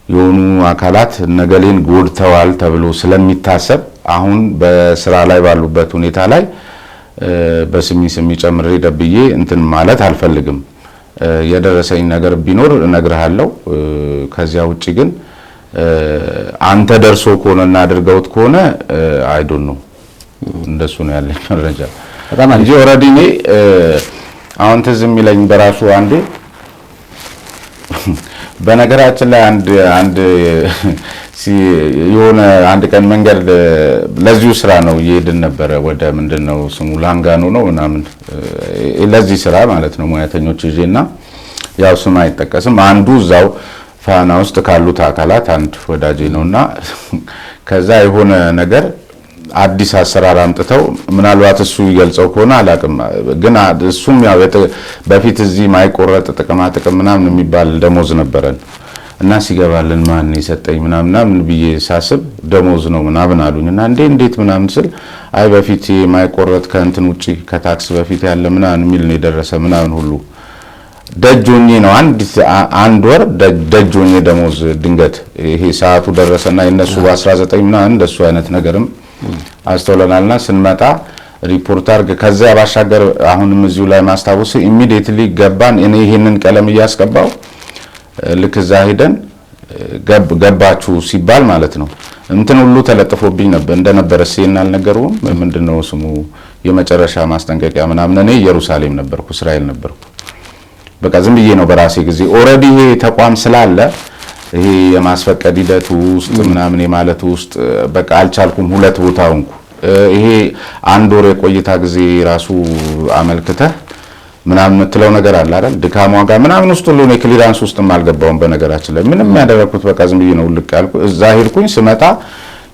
የሆኑ አካላት ነገሌን ጎድተዋል ተብሎ ስለሚታሰብ አሁን በስራ ላይ ባሉበት ሁኔታ ላይ በስሚ ጨምሬ ደብዬ እንትን ማለት አልፈልግም። የደረሰኝ ነገር ቢኖር እነግርሃለሁ። ከዚያ ውጪ ግን አንተ ደርሶ ከሆነና አድርገውት ከሆነ አይ ዶንት ኖ እንደሱ ነው ያለኝ መረጃ። በጣም እንጂ ኦልሬዲ እኔ አሁን ትዝ የሚለኝ በራሱ አንዴ በነገራችን ላይ አንድ የሆነ አንድ ቀን መንገድ ለዚሁ ስራ ነው እየሄድን ነበረ። ወደ ምንድነው ስሙ ላንጋኖ ነው ምናምን ለዚህ ስራ ማለት ነው ሙያተኞች ይዤና ያው ስም አይጠቀስም። አንዱ እዛው ፋና ውስጥ ካሉት አካላት አንድ ወዳጄ ነውና ከዛ የሆነ ነገር አዲስ አሰራር አምጥተው ምናልባት እሱ ይገልጸው ከሆነ አላቅም፣ ግን እሱም ያው በፊት እዚህ ማይቆረጥ ጥቅም ምናምን የሚባል ደሞዝ ነበረን እና ሲገባልን ማን የሰጠኝ ምናምን ብዬ ሳስብ ደሞዝ ነው ምናምን አሉኝና እንዴት ምናምን ስል አይ በፊት ማይቆረጥ ከእንትን ውጪ ከታክስ በፊት ያለ ምናምን የሚል ነው የደረሰ ምናምን ሁሉ ደጆኜ ነው አንድ ወር ደጆኜ ደሞዝ ድንገት ይሄ ሰዓቱ ደረሰና የነሱ በ19 ምናምን እንደሱ አይነት ነገርም አስተውለናልና ስንመጣ ሪፖርት አድርገ ከዚያ ባሻገር አሁንም እዚሁ ላይ ማስታወስ ኢሚዲየትሊ ገባን። እኔ ይሄንን ቀለም እያስቀባው ልክ እዛ ሄደን ገባችሁ ሲባል ማለት ነው እንትን ሁሉ ተለጥፎብኝ ነበር እንደነበረ ሲና አልነገሩም ምንድነው ስሙ የመጨረሻ ማስጠንቀቂያ ምናምን እኔ ኢየሩሳሌም ነበርኩ እስራኤል ነበርኩ በቃ ዝም ብዬ ነው በራሴ ጊዜ ኦሬዲ ይሄ ተቋም ስላለ ይሄ የማስፈቀድ ሂደቱ ውስጥ ምናምን የማለት ውስጥ በቃ አልቻልኩም ሁለት ቦታ ሆንኩ ይሄ አንድ ወር የቆይታ ጊዜ ራሱ አመልክተህ ምናምን የምትለው ነገር አለ አይደል ድካም ዋጋ ምናምን ውስጥ ሁሉ ነው ክሊራንስ ውስጥ ማልገባውን በነገራችን ላይ ምንም ያደረኩት በቃ ዝም ብዬ ነው ልቅ ያልኩ እዛ ሄድኩኝ ስመጣ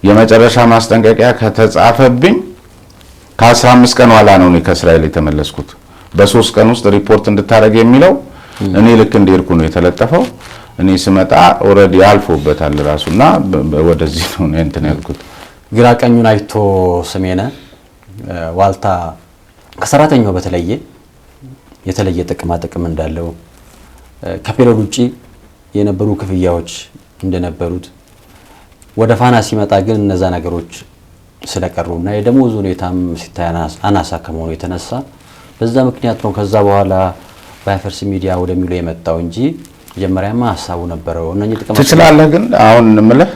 የመጨረሻ ማስጠንቀቂያ ከተጻፈብኝ ከ15 ቀን ኋላ ነው ከእስራኤል የተመለስኩት በ3 ቀን ውስጥ ሪፖርት እንድታረግ የሚለው እኔ ልክ እንደሄድኩ ነው የተለጠፈው እኔ ስመጣ ኦሬዲ አልፎበታል ራሱና ወደዚህ ነው እንትን ያልኩት ግራ ቀኙን አይቶ ስሜነ ዋልታ ከሰራተኛው በተለየ የተለየ ጥቅም እንዳለው ከፔሮድ ውጪ የነበሩ ክፍያዎች እንደነበሩት ወደ ፋና ሲመጣ ግን እነዛ ነገሮች ስለቀሩና የደሞዝ ሁኔታም ሲታይ አናሳ ከመሆኑ የተነሳ በዛ ምክንያት ነው ከዛ በኋላ ባይፈርስ ሚዲያ ወደሚለው የመጣው እንጂ መጀመሪያማ ሐሳቡ ነበረው እነኚህ ጥቅም ትችላለህ ግን አሁን ምልህ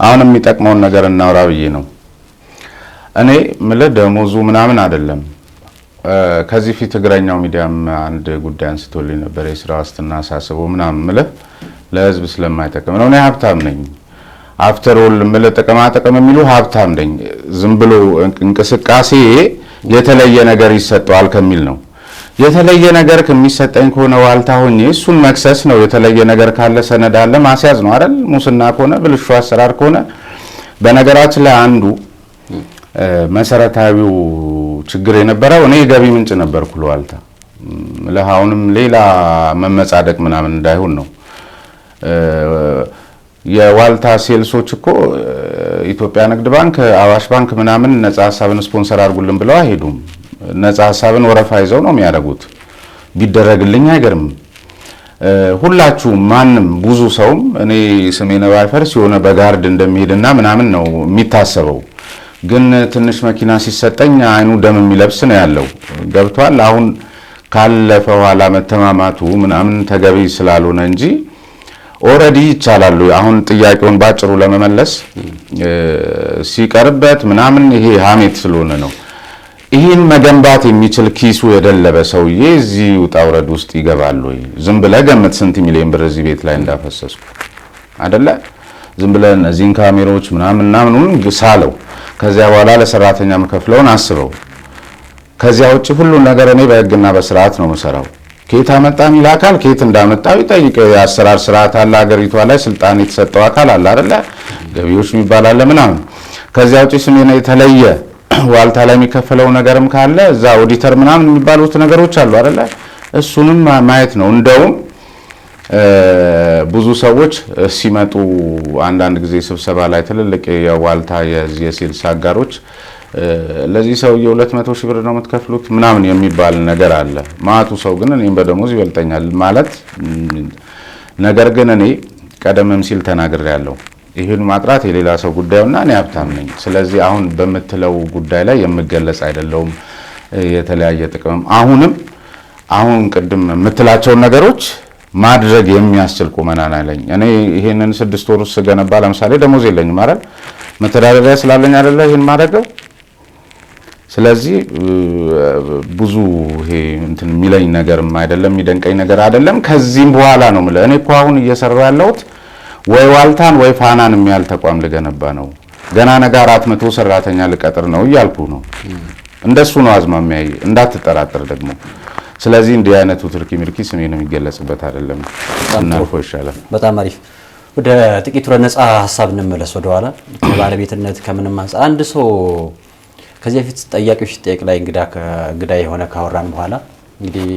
አሁን የሚጠቅመውን ነገር እናውራ ብዬ ነው እኔ ምልህ ደሞዙ ምናምን አይደለም ከዚህ ፊት እግረኛው ሚዲያም አንድ ጉዳይ አንስቶልኝ ነበር የሥራ ዋስትና ሳስበው ምናምን ምልህ ለህዝብ ስለማይጠቅም ነው እኔ ሀብታም ነኝ አፍተር ኦል ምልህ ጥቅም የሚሉ ሀብታም ነኝ ዝም ብሎ እንቅስቃሴ የተለየ ነገር ይሰጣል ከሚል ነው የተለየ ነገር ከሚሰጠኝ ከሆነ ዋልታ ሆኜ እሱን መክሰስ ነው የተለየ ነገር ካለ ሰነድ አለ ማስያዝ ነው አይደል ሙስና ከሆነ ብልሹ አሰራር ከሆነ በነገራችን ላይ አንዱ መሰረታዊው ችግር የነበረው እኔ ገቢ ምንጭ ነበርኩ ለዋልታ ለሃውንም ሌላ መመጻደቅ ምናምን እንዳይሆን ነው የዋልታ ሴልሶች እኮ ኢትዮጵያ ንግድ ባንክ አዋሽ ባንክ ምናምን ነፃ ሐሳብን ስፖንሰር አድርጉልን ብለው አይሄዱም ነፃ ሐሳብን ወረፋ ይዘው ነው የሚያደርጉት ቢደረግልኝ አይገርም ሁላችሁም ማንም ብዙ ሰውም እኔ ስሜነ ባይፈርስ የሆነ በጋርድ እንደሚሄድና ምናምን ነው የሚታሰበው ግን ትንሽ መኪና ሲሰጠኝ አይኑ ደም የሚለብስ ነው ያለው ገብቷል አሁን ካለፈ ኋላ መተማማቱ ምናምን ተገቢ ስላልሆነ እንጂ ኦሬዲ ይቻላል አሁን ጥያቄውን ባጭሩ ለመመለስ ሲቀርበት ምናምን ይሄ ሀሜት ስለሆነ ነው ይሄን መገንባት የሚችል ኪሱ የደለበ ሰውዬ እዚህ ውጣውረድ ውስጥ ይገባል ወይ ዝም ብለህ ገምት ስንት ሚሊዮን ብር እዚህ ቤት ላይ እንዳፈሰስኩ አይደለ ዝም ብለህ እነዚህን ካሜራዎች ምናምን ሳለው ከዚያ በኋላ ለሰራተኛ መከፍለውን አስበው ከዚያ ውጪ ሁሉ ነገር እኔ በህግና በስርዓት ነው መሰራው ከየት አመጣ ሚል አካል ከየት እንዳመጣው ይጠይቅ የአሰራር ስርዓት አለ ሀገሪቷ ላይ ስልጣን የተሰጠው አካል አለ አይደለ ገቢዎች የሚባል አለ ምናምን ከዚያ ውጪ ስሜነ የተለየ ዋልታ ላይ የሚከፈለው ነገርም ካለ እዛ ኦዲተር ምናምን የሚባሉት ነገሮች አሉ አይደለ እሱንም ማየት ነው እንደውም ብዙ ሰዎች ሲመጡ አንዳንድ ጊዜ ስብሰባ ላይ ትልልቅ የዋልታ የሴልስ አጋሮች ለዚህ ሰውዬ 200 ሺህ ብር ነው የምትከፍሉት ምናምን የሚባል ነገር አለ ማቱ ሰው ግን እኔም በደሞዝ ይበልጠኛል ማለት ነገር ግን እኔ ቀደምም ሲል ተናግሬያለሁ ይሄን ማጥራት የሌላ ሰው ጉዳይና እኔ ሀብታም ነኝ ስለዚህ አሁን በመትለው ጉዳይ ላይ የምገለጽ አይደለም የተለያየ ጥቅም አሁን ቅድም የምትላቸው ነገሮች ማድረግ የሚያስችል ቁመናና አለኝ እኔ ይሄንን 6 ወር ውስጥ ገነባ ለምሳሌ ደሞዝ የለኝም ማለት መተዳደሪያ ስላለኝ አይደለ ይሄን ማድረገው ስለዚህ ብዙ ይሄ እንትን ሚለኝ ነገርም አይደለም የሚደንቀኝ ነገር አይደለም ከዚህም በኋላ ነው ማለት እኔ እኮ አሁን እየሰራው ያለሁት ወይ ዋልታን ወይ ፋናን የሚያል ተቋም ልገነባ ነው ገና ነገ 400 ሰራተኛ ልቀጥር ነው እያልኩ ነው እንደሱ ነው አዝማሚያይ እንዳትጠራጠር ደግሞ ስለዚህ እንዲህ አይነቱ ትርኪ ምርኪ ስሜን የሚገለጽበት አይደለም እናልፎ ይሻላል በጣም አሪፍ ወደ ጥቂት ነፃ ሐሳብ እንመለስ ወደ ኋላ ባለቤትነት ከምንም አንፃር አንድ ሰው ከዚህ በፊት ጠያቂዎች ሲጠይቅ ላይ እንግዳ የሆነ ካወራን በኋላ እንግዲህ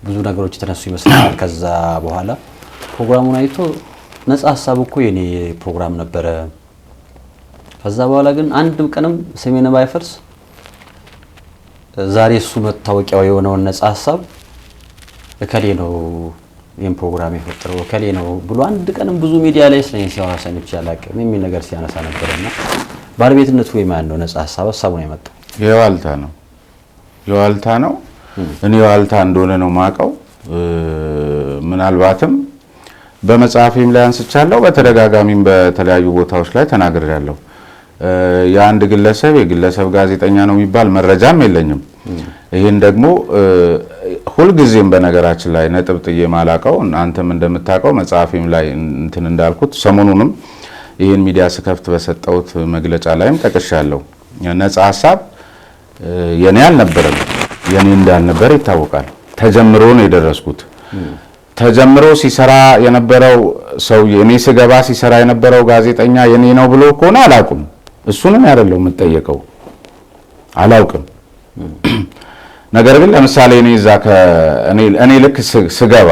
ብዙ ነገሮች ተነሱ ይመስላል ከዛ በኋላ ፕሮግራሙን አይቶ ነፃ ሐሳብ እኮ የኔ ፕሮግራም ነበረ ከዛ በኋላ ግን አንድም ቀንም ስሜነ ባይፈርስ ዛሬ እሱ መታወቂያው የሆነው ነፃ ሐሳብ እከሌ ነው ይሄን ፕሮግራም የፈጠረው እከሌ ነው ብሎ አንድ ቀንም ብዙ ሚዲያ ላይ ሲያወራሰን ይችላል የሚል ነገር ሲያነሳ ነበርና ባለቤትነቱ የማን ነው ነፃ ሐሳቡ ነው የመጣው የዋልታ ነው እኔ ዋልታ እንደሆነ ነው ማቀው ምናልባትም በመጽሐፌም ላይ አንስቻለሁ። በተደጋጋሚም በተለያዩ ቦታዎች ላይ ተናግሬያለሁ። የአንድ የግለሰብ ጋዜጠኛ ነው የሚባል መረጃም የለኝም። ይህን ደግሞ ሁልጊዜም በነገራችን ላይ ነጥብ ጥዬ ማላቀው አንተም እንደምታውቀው መጽሐፌም ላይ እንትን እንዳልኩት ሰሞኑንም ይህን ሚዲያ ስከፍት በሰጠሁት መግለጫ ላይም ጠቅሻለሁ። ነጻ ሀሳብ የኔ አልነበረም። የኔ እንዳልነበር ይታወቃል። ተጀምሮ ነው የደረስኩት። ተጀምሮ ሲሰራ የነበረው ሰው እኔ ስገባ ሲሰራ የነበረው ጋዜጠኛ የኔ ነው ብሎ ከሆነ አላውቅም። እሱንም ያደለው የምጠየቀው አላውቅም። ነገር ግን ለምሳሌ እኔ ልክ ስገባ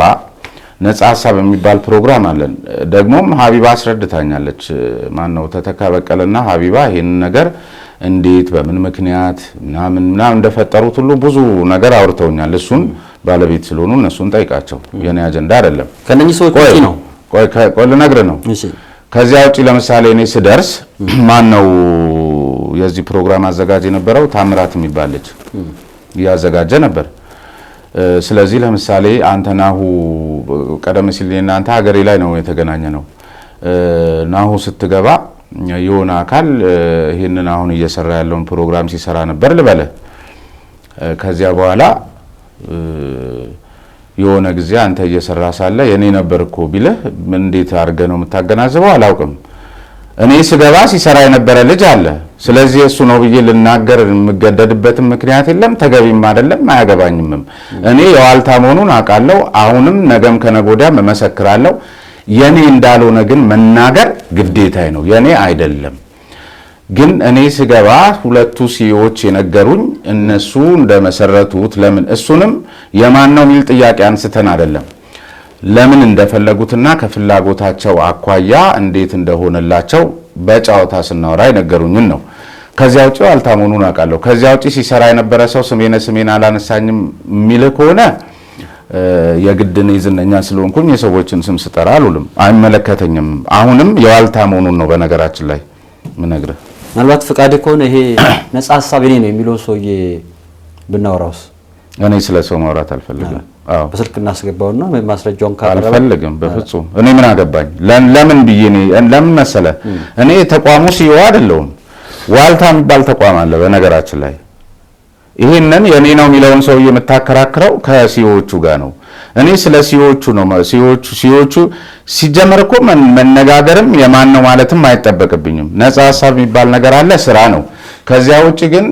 ነጻ ሀሳብ የሚባል ፕሮግራም አለን። ደግሞም ሀቢባ አስረድታኛለች። ማነው ተተካ በቀለና ሀቢባ ይሄን ነገር እንዴት በምን ምክንያት ምናምን እንደፈጠሩት ሁሉ ብዙ ነገር አውርተውኛል። እሱን ባለቤት ስለሆኑ እነሱን ጠይቃቸው፣ የኔ አጀንዳ አይደለም። ከነኚህ ሰዎች ውጪ ነው። ቆይ ልነግርህ ነው። ከዚያ ውጪ ለምሳሌ እኔ ስደርስ ማነው የዚህ ፕሮግራም አዘጋጅ የነበረው ታምራት የሚባል ልጅ ያዘጋጀ ነበር። ስለዚህ ለምሳሌ አንተ ናሁ ቀደም ሲል እናንተ ሀገሬ ላይ ነው የተገናኘ ነው። ናሁ ስትገባ የሆነ አካል ይሄንን አሁን እየሰራ ያለውን ፕሮግራም ሲሰራ ነበር ልበለ። ከዚያ በኋላ የሆነ ጊዜ አንተ እየሰራ ሳለ የኔ ነበርኮ ቢልህ እንዴት አድርገህ ነው የምታገናዝበው? አላውቅም። እኔ ስገባ ሲሰራ የነበረ ልጅ አለ። ስለዚህ እሱ ነው ብዬ ልናገር የምገደድበትም ምክንያት የለም፣ ተገቢም አይደለም፣ አያገባኝምም። እኔ የዋልታ መሆኑን አውቃለሁ። አሁንም ነገም ከነጎዳም እመሰክራለሁ። የኔ እንዳልሆነ ግን መናገር ግዴታዬ ነው። የኔ አይደለም። ግን እኔ ስገባ ሁለቱ ሲዎች የነገሩኝ እነሱ እንደመሰረቱት ለምን እሱንም የማን ነው የሚል ጥያቄ አንስተን አይደለም፣ ለምን እንደፈለጉትና ከፍላጎታቸው አኳያ እንዴት እንደሆነላቸው በጫወታ ስናወራ የነገሩኝን ነው። ከዚያ ውጪ ዋልታ መሆኑን አውቃለሁ። ከዚያ ውጪ ሲሰራ የነበረ ሰው ስሜን አላነሳኝም የሚል ከሆነ የግድ እኔ ዝነኛ ስለሆንኩኝ የሰዎችን ስም ስጠራ አልውልም፣ አይመለከተኝም። አሁንም የዋልታ መሆኑን ነው በነገራችን ላይ ምነግርህ። ምናልባት ፍቃድ ከሆነ ይሄ ነጻ ሀሳብ እኔ ነው የሚለው ሰውዬ ብናወራውስ? እኔ ስለ ሰው ማውራት አልፈልግም። አዎ በስልክ እናስገባውና ማስረጃውን ካቀረበ አልፈልግም በፍጹም። እኔ ምን አገባኝ? ለምን ብዬ ለምን መሰለ እኔ ተቋሙ ሲዮ አይደለሁም። ዋልታ የሚባል ተቋም አለ በነገራችን ላይ። ይሄንን የኔ ነው የሚለውን ሰውዬ የምታከራክረው ከሲዮቹ ጋር ነው። እኔ ስለ ሲዮቹ ነው። ሲዮቹ ሲጀመር እኮ መነጋገርም የማን ነው ማለትም አይጠበቅብኝም። ነጻ ሀሳብ የሚባል ነገር አለ፣ ስራ ነው። ከዚያ ውጪ ግን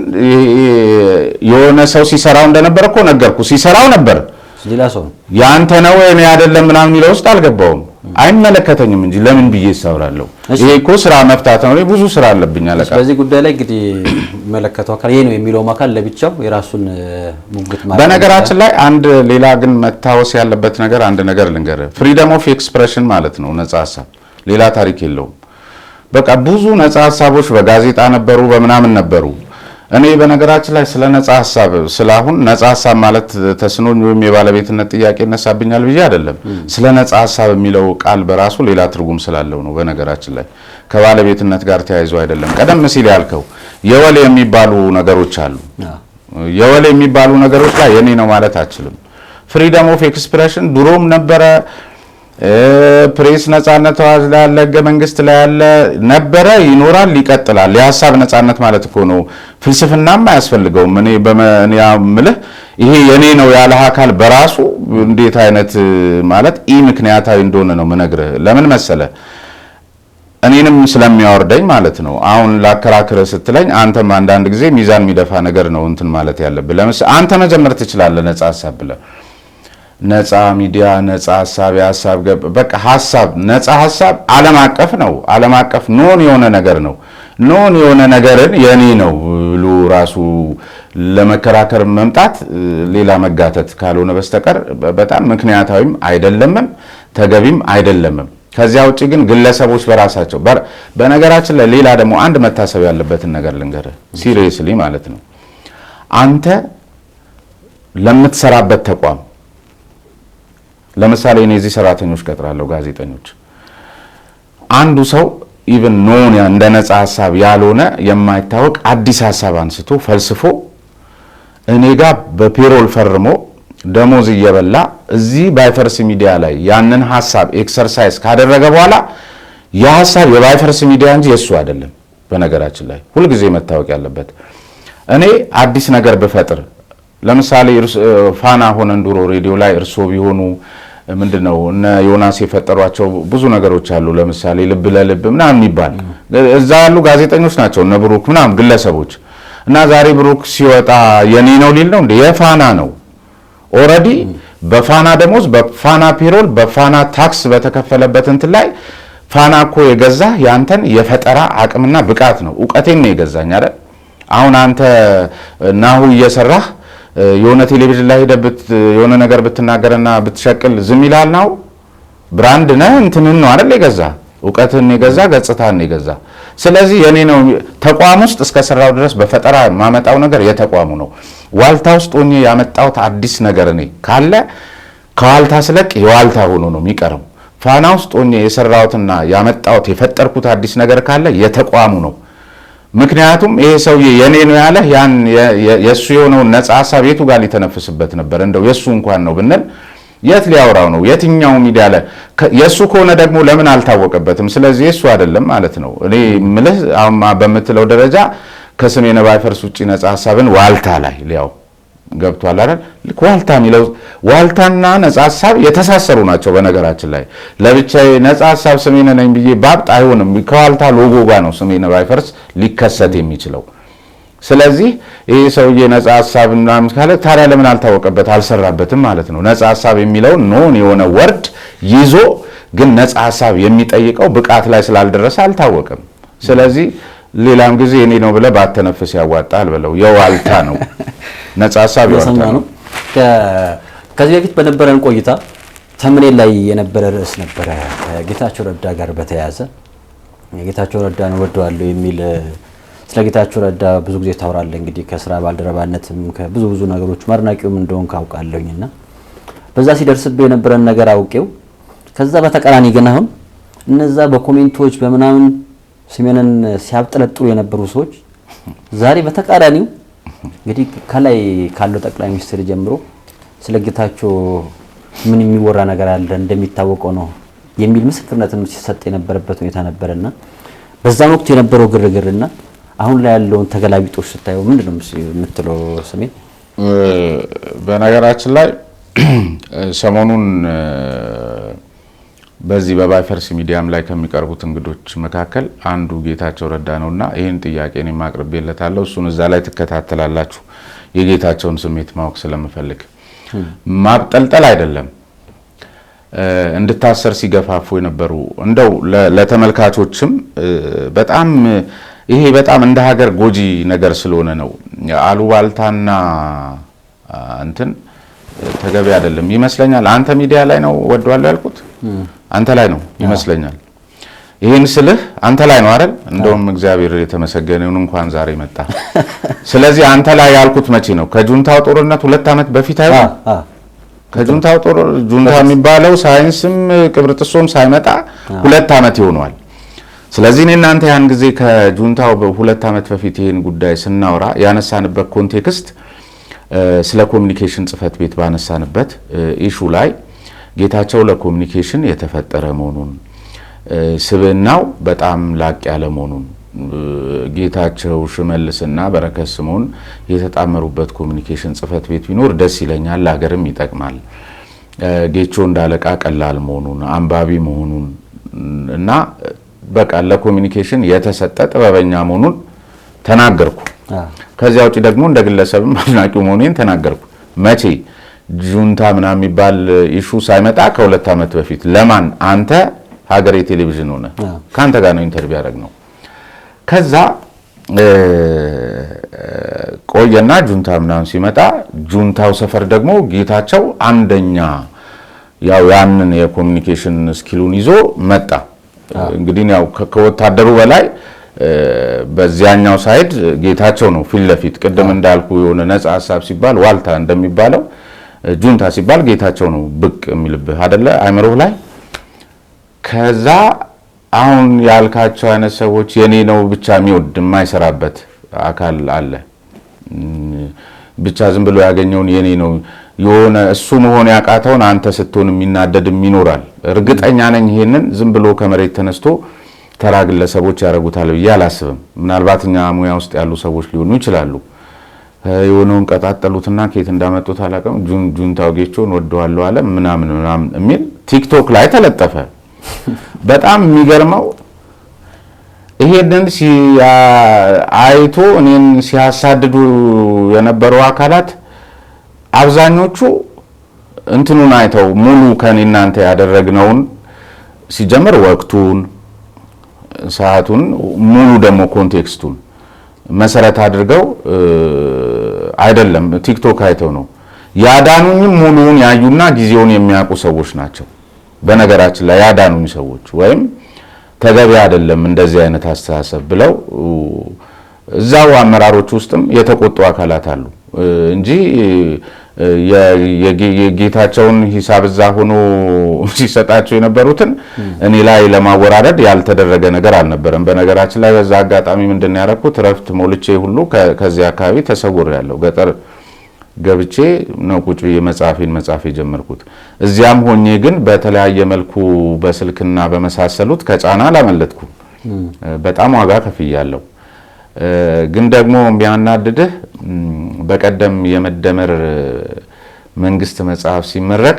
የሆነ ሰው ሲሰራው እንደነበር እኮ ነገርኩ። ሲሰራው ነበር። ሌላ ሰው ያንተ ነው እኔ አይደለም ምናምን የሚለው ውስጥ አልገባውም። አይመለከተኝም እንጂ ለምን ብዬ እሳውራለሁ? ይሄ እኮ ስራ መፍታት ነው። ብዙ ስራ አለብኝ አለቃ። በዚህ ጉዳይ ላይ እንግዲህ መለከተው አካል ይሄ ነው የሚለው አካል ለብቻው የራሱን ሙግት ማለት። በነገራችን ላይ አንድ ሌላ ግን መታወስ ያለበት ነገር አንድ ነገር ልንገርህ። ፍሪደም ኦፍ ኤክስፕሬሽን ማለት ነው ነጻ ሀሳብ፣ ሌላ ታሪክ የለውም። በቃ ብዙ ነጻ ሀሳቦች በጋዜጣ ነበሩ፣ በምናምን ነበሩ። እኔ በነገራችን ላይ ስለ ነጻ ሀሳብ ስለአሁን ነጻ ሀሳብ ማለት ተስኖኝ ወይም የባለቤትነት ጥያቄ ይነሳብኛል ብዬ አይደለም። ስለ ነጻ ሀሳብ የሚለው ቃል በራሱ ሌላ ትርጉም ስላለው ነው። በነገራችን ላይ ከባለቤትነት ጋር ተያይዞ አይደለም። ቀደም ሲል ያልከው የወል የሚባሉ ነገሮች አሉ። የወል የሚባሉ ነገሮች ላይ የኔ ነው ማለት አችልም። ፍሪደም ኦፍ ኤክስፕሬሽን ድሮም ነበረ። ፕሬስ ነጻነት አዋጅ ላይ ያለ፣ ህገ መንግስት ላይ ያለ ነበረ፣ ይኖራል፣ ይቀጥላል። የሀሳብ ነጻነት ማለት እኮ ነው። ፍልስፍናም አያስፈልገውም። እኔ ምልህ ይሄ የኔ ነው ያለ አካል በራሱ እንዴት አይነት ማለት ምክንያታዊ እንደሆነ ነው ምነግርህ። ለምን መሰለ እኔንም ስለሚያወርደኝ ማለት ነው። አሁን ላከራክረ ስትለኝ አንተም አንዳንድ ጊዜ ሚዛን የሚደፋ ነገር ነው እንትን ማለት ያለብህ። ለምሳሌ አንተ መጀመር ትችላለህ ነጻ ሀሳብ ብለህ ነጻ ሚዲያ፣ ነጻ ሀሳብ፣ የሀሳብ በቃ ሀሳብ፣ ነጻ ሀሳብ ዓለም አቀፍ ነው። ዓለም አቀፍ ኖን የሆነ ነገር ነው። ኖን የሆነ ነገርን የኔ ነው ብሎ ራሱ ለመከራከር መምጣት ሌላ መጋተት ካልሆነ በስተቀር በጣም ምክንያታዊም አይደለምም ተገቢም አይደለምም። ከዚያ ውጪ ግን ግለሰቦች በራሳቸው በነገራችን ላይ ሌላ ደግሞ አንድ መታሰብ ያለበትን ነገር ልንገርህ፣ ሲሪየስሊ ማለት ነው። አንተ ለምትሰራበት ተቋም ለምሳሌ እኔ እዚህ ሰራተኞች ቀጥራለሁ፣ ጋዜጠኞች። አንዱ ሰው ኢቭን ኖን እንደ ነጻ ሀሳብ ያልሆነ የማይታወቅ አዲስ ሀሳብ አንስቶ ፈልስፎ እኔ ጋር በፔሮል ፈርሞ ደሞዝ እየበላ እዚህ ባይፈርስ ሚዲያ ላይ ያንን ሐሳብ ኤክሰርሳይዝ ካደረገ በኋላ ያ ሐሳብ የባይፈርስ ሚዲያ እንጂ የሱ አይደለም። በነገራችን ላይ ሁልጊዜ መታወቅ ያለበት እኔ አዲስ ነገር ብፈጥር ለምሳሌ ፋና ሆነን ድሮ ሬዲዮ ላይ እርሶ ቢሆኑ ምንድነው እነ ዮናስ የፈጠሯቸው ብዙ ነገሮች አሉ። ለምሳሌ ልብ ለልብ ምናምን የሚባል እዛ ያሉ ጋዜጠኞች ናቸው እነ ብሩክ ምናምን ግለሰቦች እና ዛሬ ብሩክ ሲወጣ የኔ ነው ሊል ነው እንዴ? የፋና ነው ኦልሬዲ በፋና ደሞዝ በፋና ፔሮል በፋና ታክስ በተከፈለበት እንትን ላይ ፋና እኮ የገዛ ያንተን የፈጠራ አቅምና ብቃት ነው። ዕውቀቴን ነው የገዛኝ አይደል? አሁን አንተ ናሁ እየሰራህ የሆነ ቴሌቪዥን ላይ ሄደህ የሆነ ነገር ብትናገርና ብትሸቅል ዝም ይላል ነው? ብራንድ ነህ እንትንን ነው አይደል የገዛ ዕውቀትን የገዛ ገጽታን የገዛ። ስለዚህ የኔ ነው ተቋም ውስጥ እስከ ሰራው ድረስ በፈጠራ ማመጣው ነገር የተቋሙ ነው። ዋልታ ውስጥ ሆኜ ያመጣሁት አዲስ ነገር እኔ ካለ ከዋልታ ስለቅ የዋልታ ሆኖ ነው የሚቀረው። ፋና ውስጥ ሆኜ የሰራሁትና ያመጣሁት የፈጠርኩት አዲስ ነገር ካለ የተቋሙ ነው። ምክንያቱም ይሄ ሰውዬ የኔ ነው ያለ ያን የሱ የሆነውን ነፃ ሐሳብ የቱ ጋር ሊተነፍስበት ነበር? እንደው የሱ እንኳን ነው ብንል የት ሊያወራው ነው? የትኛው ሚዲያ ላይ የሱ ከሆነ ደግሞ ለምን አልታወቀበትም? ስለዚህ የሱ አይደለም ማለት ነው። እኔ ምልህ አሁን በምትለው ደረጃ ከስሜነ ባይፈርስ ውጪ ነፃ ሐሳብን ዋልታ ላይ ሊያው ገብቷል አይደል? ዋልታ የሚለው ዋልታና ነፃ ሐሳብ የተሳሰሩ ናቸው። በነገራችን ላይ ለብቻዬ ነፃ ሐሳብ ስሜነ ነኝ ብዬ ባብጥ አይሆንም። ከዋልታ ሎጎ ጋር ነው ስሜነ ባይፈርስ ሊከሰት የሚችለው። ስለዚህ ይሄ ሰውዬ ነፃ ሐሳብ ምናምን ካለ ታዲያ ለምን አልታወቀበት አልሰራበትም ማለት ነው። ነፃ ሐሳብ የሚለው ኖን የሆነ ወርድ ይዞ ግን ነፃ ሐሳብ የሚጠይቀው ብቃት ላይ ስላልደረሰ አልታወቀም። ስለዚህ ሌላም ጊዜ እኔ ነው ብለህ ባተነፍስ ያዋጣል ብለው የዋልታ ነው ነፃ ሐሳብ የዋልታ ነው። ከዚህ በፊት በነበረን ቆይታ ተምኔል ላይ የነበረ ርዕስ ነበረ ከጌታቸው ረዳ ጋር በተያያዘ ጌታቸው ረዳን ወደዋለሁ የሚል ስለ ጌታቸው ረዳ ብዙ ጊዜ ታወራለህ። እንግዲህ ከስራ ባልደረባነትም ከብዙ ነገሮች ማድናቂውም እንደሆን ካውቃለሁኝና በዛ ሲደርስብህ የነበረን ነገር አውቄው ከዛ በተቃራኒ ግን አሁን እነዛ በኮሜንቶች በመናምን ስሜንን ሲያብጠለጥሉ የነበሩ ሰዎች ዛሬ በተቃራኒው እንግዲህ ከላይ ካለው ጠቅላይ ሚኒስትር ጀምሮ ስለ ጌታቸው ምን የሚወራ ነገር አለ እንደሚታወቀው ነው የሚል ምስክርነትም ሲሰጥ የነበረበት ሁኔታ ነበርና በዛን ወቅት የነበረው ግርግርና አሁን ላይ ያለውን ተገላቢጦሽ ስታየው ምንድነው የምትለው? ስሜን በነገራችን ላይ ሰሞኑን በዚህ በባይፈርስ ሚዲያም ላይ ከሚቀርቡት እንግዶች መካከል አንዱ ጌታቸው ረዳ ነውና ይሄን ጥያቄ እኔ ማቅርቤለታለሁ። እሱን እዛ ላይ ትከታተላላችሁ። የጌታቸውን ስሜት ማወቅ ስለምፈልግ ማብጠልጠል አይደለም እንድታሰር ሲገፋፉ የነበሩ እንደው ለተመልካቾችም በጣም ይሄ በጣም እንደ ሀገር ጎጂ ነገር ስለሆነ ነው። አሉባልታና እንትን ተገቢ አይደለም ይመስለኛል። አንተ ሚዲያ ላይ ነው ወደዋለሁ ያልኩት አንተ ላይ ነው ይመስለኛል። ይሄን ስልህ አንተ ላይ ነው አይደል? እንደውም እግዚአብሔር የተመሰገነውን እንኳን ዛሬ መጣ። ስለዚህ አንተ ላይ ያልኩት መቼ ነው? ከጁንታው ጦርነት 2 ዓመት በፊት አይደል? ከጁንታው ጦር ጁንታ የሚባለው ሳይንስም ቅብርጥሶም ሳይመጣ 2 ዓመት ይሆነዋል። ስለዚህ እኔ እናንተ ያን ጊዜ ከጁንታው በ2 ዓመት በፊት ይሄን ጉዳይ ስናወራ ያነሳንበት ኮንቴክስት ስለ ኮሚኒኬሽን ጽህፈት ቤት ባነሳንበት ኢሹ ላይ ጌታቸው ለኮሚኒኬሽን የተፈጠረ መሆኑን ስብናው በጣም ላቅ ያለ መሆኑን ጌታቸው ሽመልስና በረከት ስምኦን የተጣመሩበት ኮሚኒኬሽን ጽህፈት ቤት ቢኖር ደስ ይለኛል፣ ለሀገርም ይጠቅማል። ጌቾ እንዳለቃ ቀላል መሆኑን አንባቢ መሆኑን እና በቃ ለኮሚኒኬሽን የተሰጠ ጥበበኛ መሆኑን ተናገርኩ። ከዚያ ውጪ ደግሞ እንደ ግለሰብም አድናቂው መሆኔን ተናገርኩ። መቼ ጁንታ ምናምን የሚባል ኢሹ ሳይመጣ ከ2 ዓመት በፊት ለማን አንተ ሀገሬ ቴሌቪዥን ሆነ ካንተ ጋር ነው ኢንተርቪው ያደረግነው። ከዛ ቆየና ጁንታ ምናምን ሲመጣ ጁንታው ሰፈር ደግሞ ጌታቸው አንደኛ ያው ያንን የኮሚኒኬሽን ስኪሉን ይዞ መጣ። እንግዲህ ያው ከወታደሩ በላይ በዚያኛው ሳይድ ጌታቸው ነው ፊት ለፊት። ቅድም እንዳልኩ የሆነ ነፃ ሐሳብ ሲባል ዋልታ እንደሚባለው ጁንታ ሲባል ጌታቸው ነው ብቅ የሚልብህ አይደለ አይምሮህ ላይ። ከዛ አሁን ያልካቸው አይነት ሰዎች የኔ ነው ብቻ የሚወድ የማይሰራበት አካል አለ። ብቻ ዝም ብሎ ያገኘውን የኔ ነው የሆነ እሱ መሆን ያቃተውን አንተ ስትሆን የሚናደድም ይኖራል። እርግጠኛ ነኝ ይሄንን ዝም ብሎ ከመሬት ተነስቶ ተራ ግለሰቦች ያደርጉታል ብዬ አላስብም። ምናልባት እኛ ሙያ ውስጥ ያሉ ሰዎች ሊሆኑ ይችላሉ። የሆነውን ቀጣጠሉትና ከየት እንዳመጡት አላውቅም። ጁንታው ጌቾን ወደዋለሁ አለ ምናምን የሚል ቲክቶክ ላይ ተለጠፈ። በጣም የሚገርመው ይሄንን አይቶ እኔን ሲያሳድዱ የነበሩ አካላት አብዛኞቹ እንትኑን አይተው ሙሉ ከኔ እናንተ ያደረግነውን ሲጀምር ወቅቱን ሰዓቱን ሙሉ ደግሞ ኮንቴክስቱን መሰረት አድርገው አይደለም ቲክቶክ አይተው ነው ያዳኑኝም ሙሉውን ያዩና ጊዜውን የሚያውቁ ሰዎች ናቸው። በነገራችን ላይ ያዳኑኝ ሰዎች ወይም ተገቢ አይደለም እንደዚህ አይነት አስተሳሰብ ብለው እዛው አመራሮች ውስጥም የተቆጡ አካላት አሉ እንጂ የጌታቸውን ሂሳብ እዛ ሆኖ ሲሰጣቸው የነበሩትን እኔ ላይ ለማወራረድ ያልተደረገ ነገር አልነበረም። በነገራችን ላይ በዛ አጋጣሚ ምንድነው ያደረኩት ረፍት ሞልቼ ሁሉ ከዚህ አካባቢ ተሰውር ያለው ገጠር ገብቼ ነው ቁጭ ብዬ መጻፍ የጀመርኩት። እዚያም ሆኜ ግን በተለያየ መልኩ በስልክና በመሳሰሉት ከጫና አላመለጥኩም። በጣም ዋጋ ከፍያለሁ። ግን ደግሞ የሚያናድድህ በቀደም የመደመር መንግስት መጽሐፍ ሲመረቅ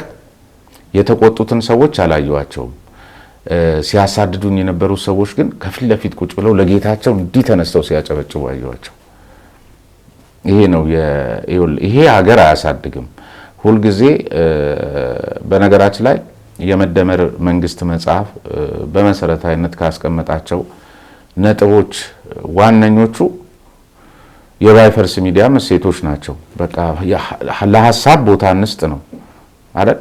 የተቆጡትን ሰዎች አላየዋቸውም። ሲያሳድዱኝ የነበሩ ሰዎች ግን ከፊት ለፊት ቁጭ ብለው ለጌታቸው እንዲህ ተነስተው ሲያጨበጭቡ አየዋቸው። ይሄ ነው ይሄ ሀገር አያሳድግም። ሁልጊዜ በነገራችን ላይ የመደመር መንግስት መጽሐፍ በመሰረታዊነት ካስቀመጣቸው ነጥቦች ዋነኞቹ የባይፈርስ ሚዲያ እሴቶች ናቸው። በቃ ለሐሳብ ቦታ እንስጥ ነው አይደል?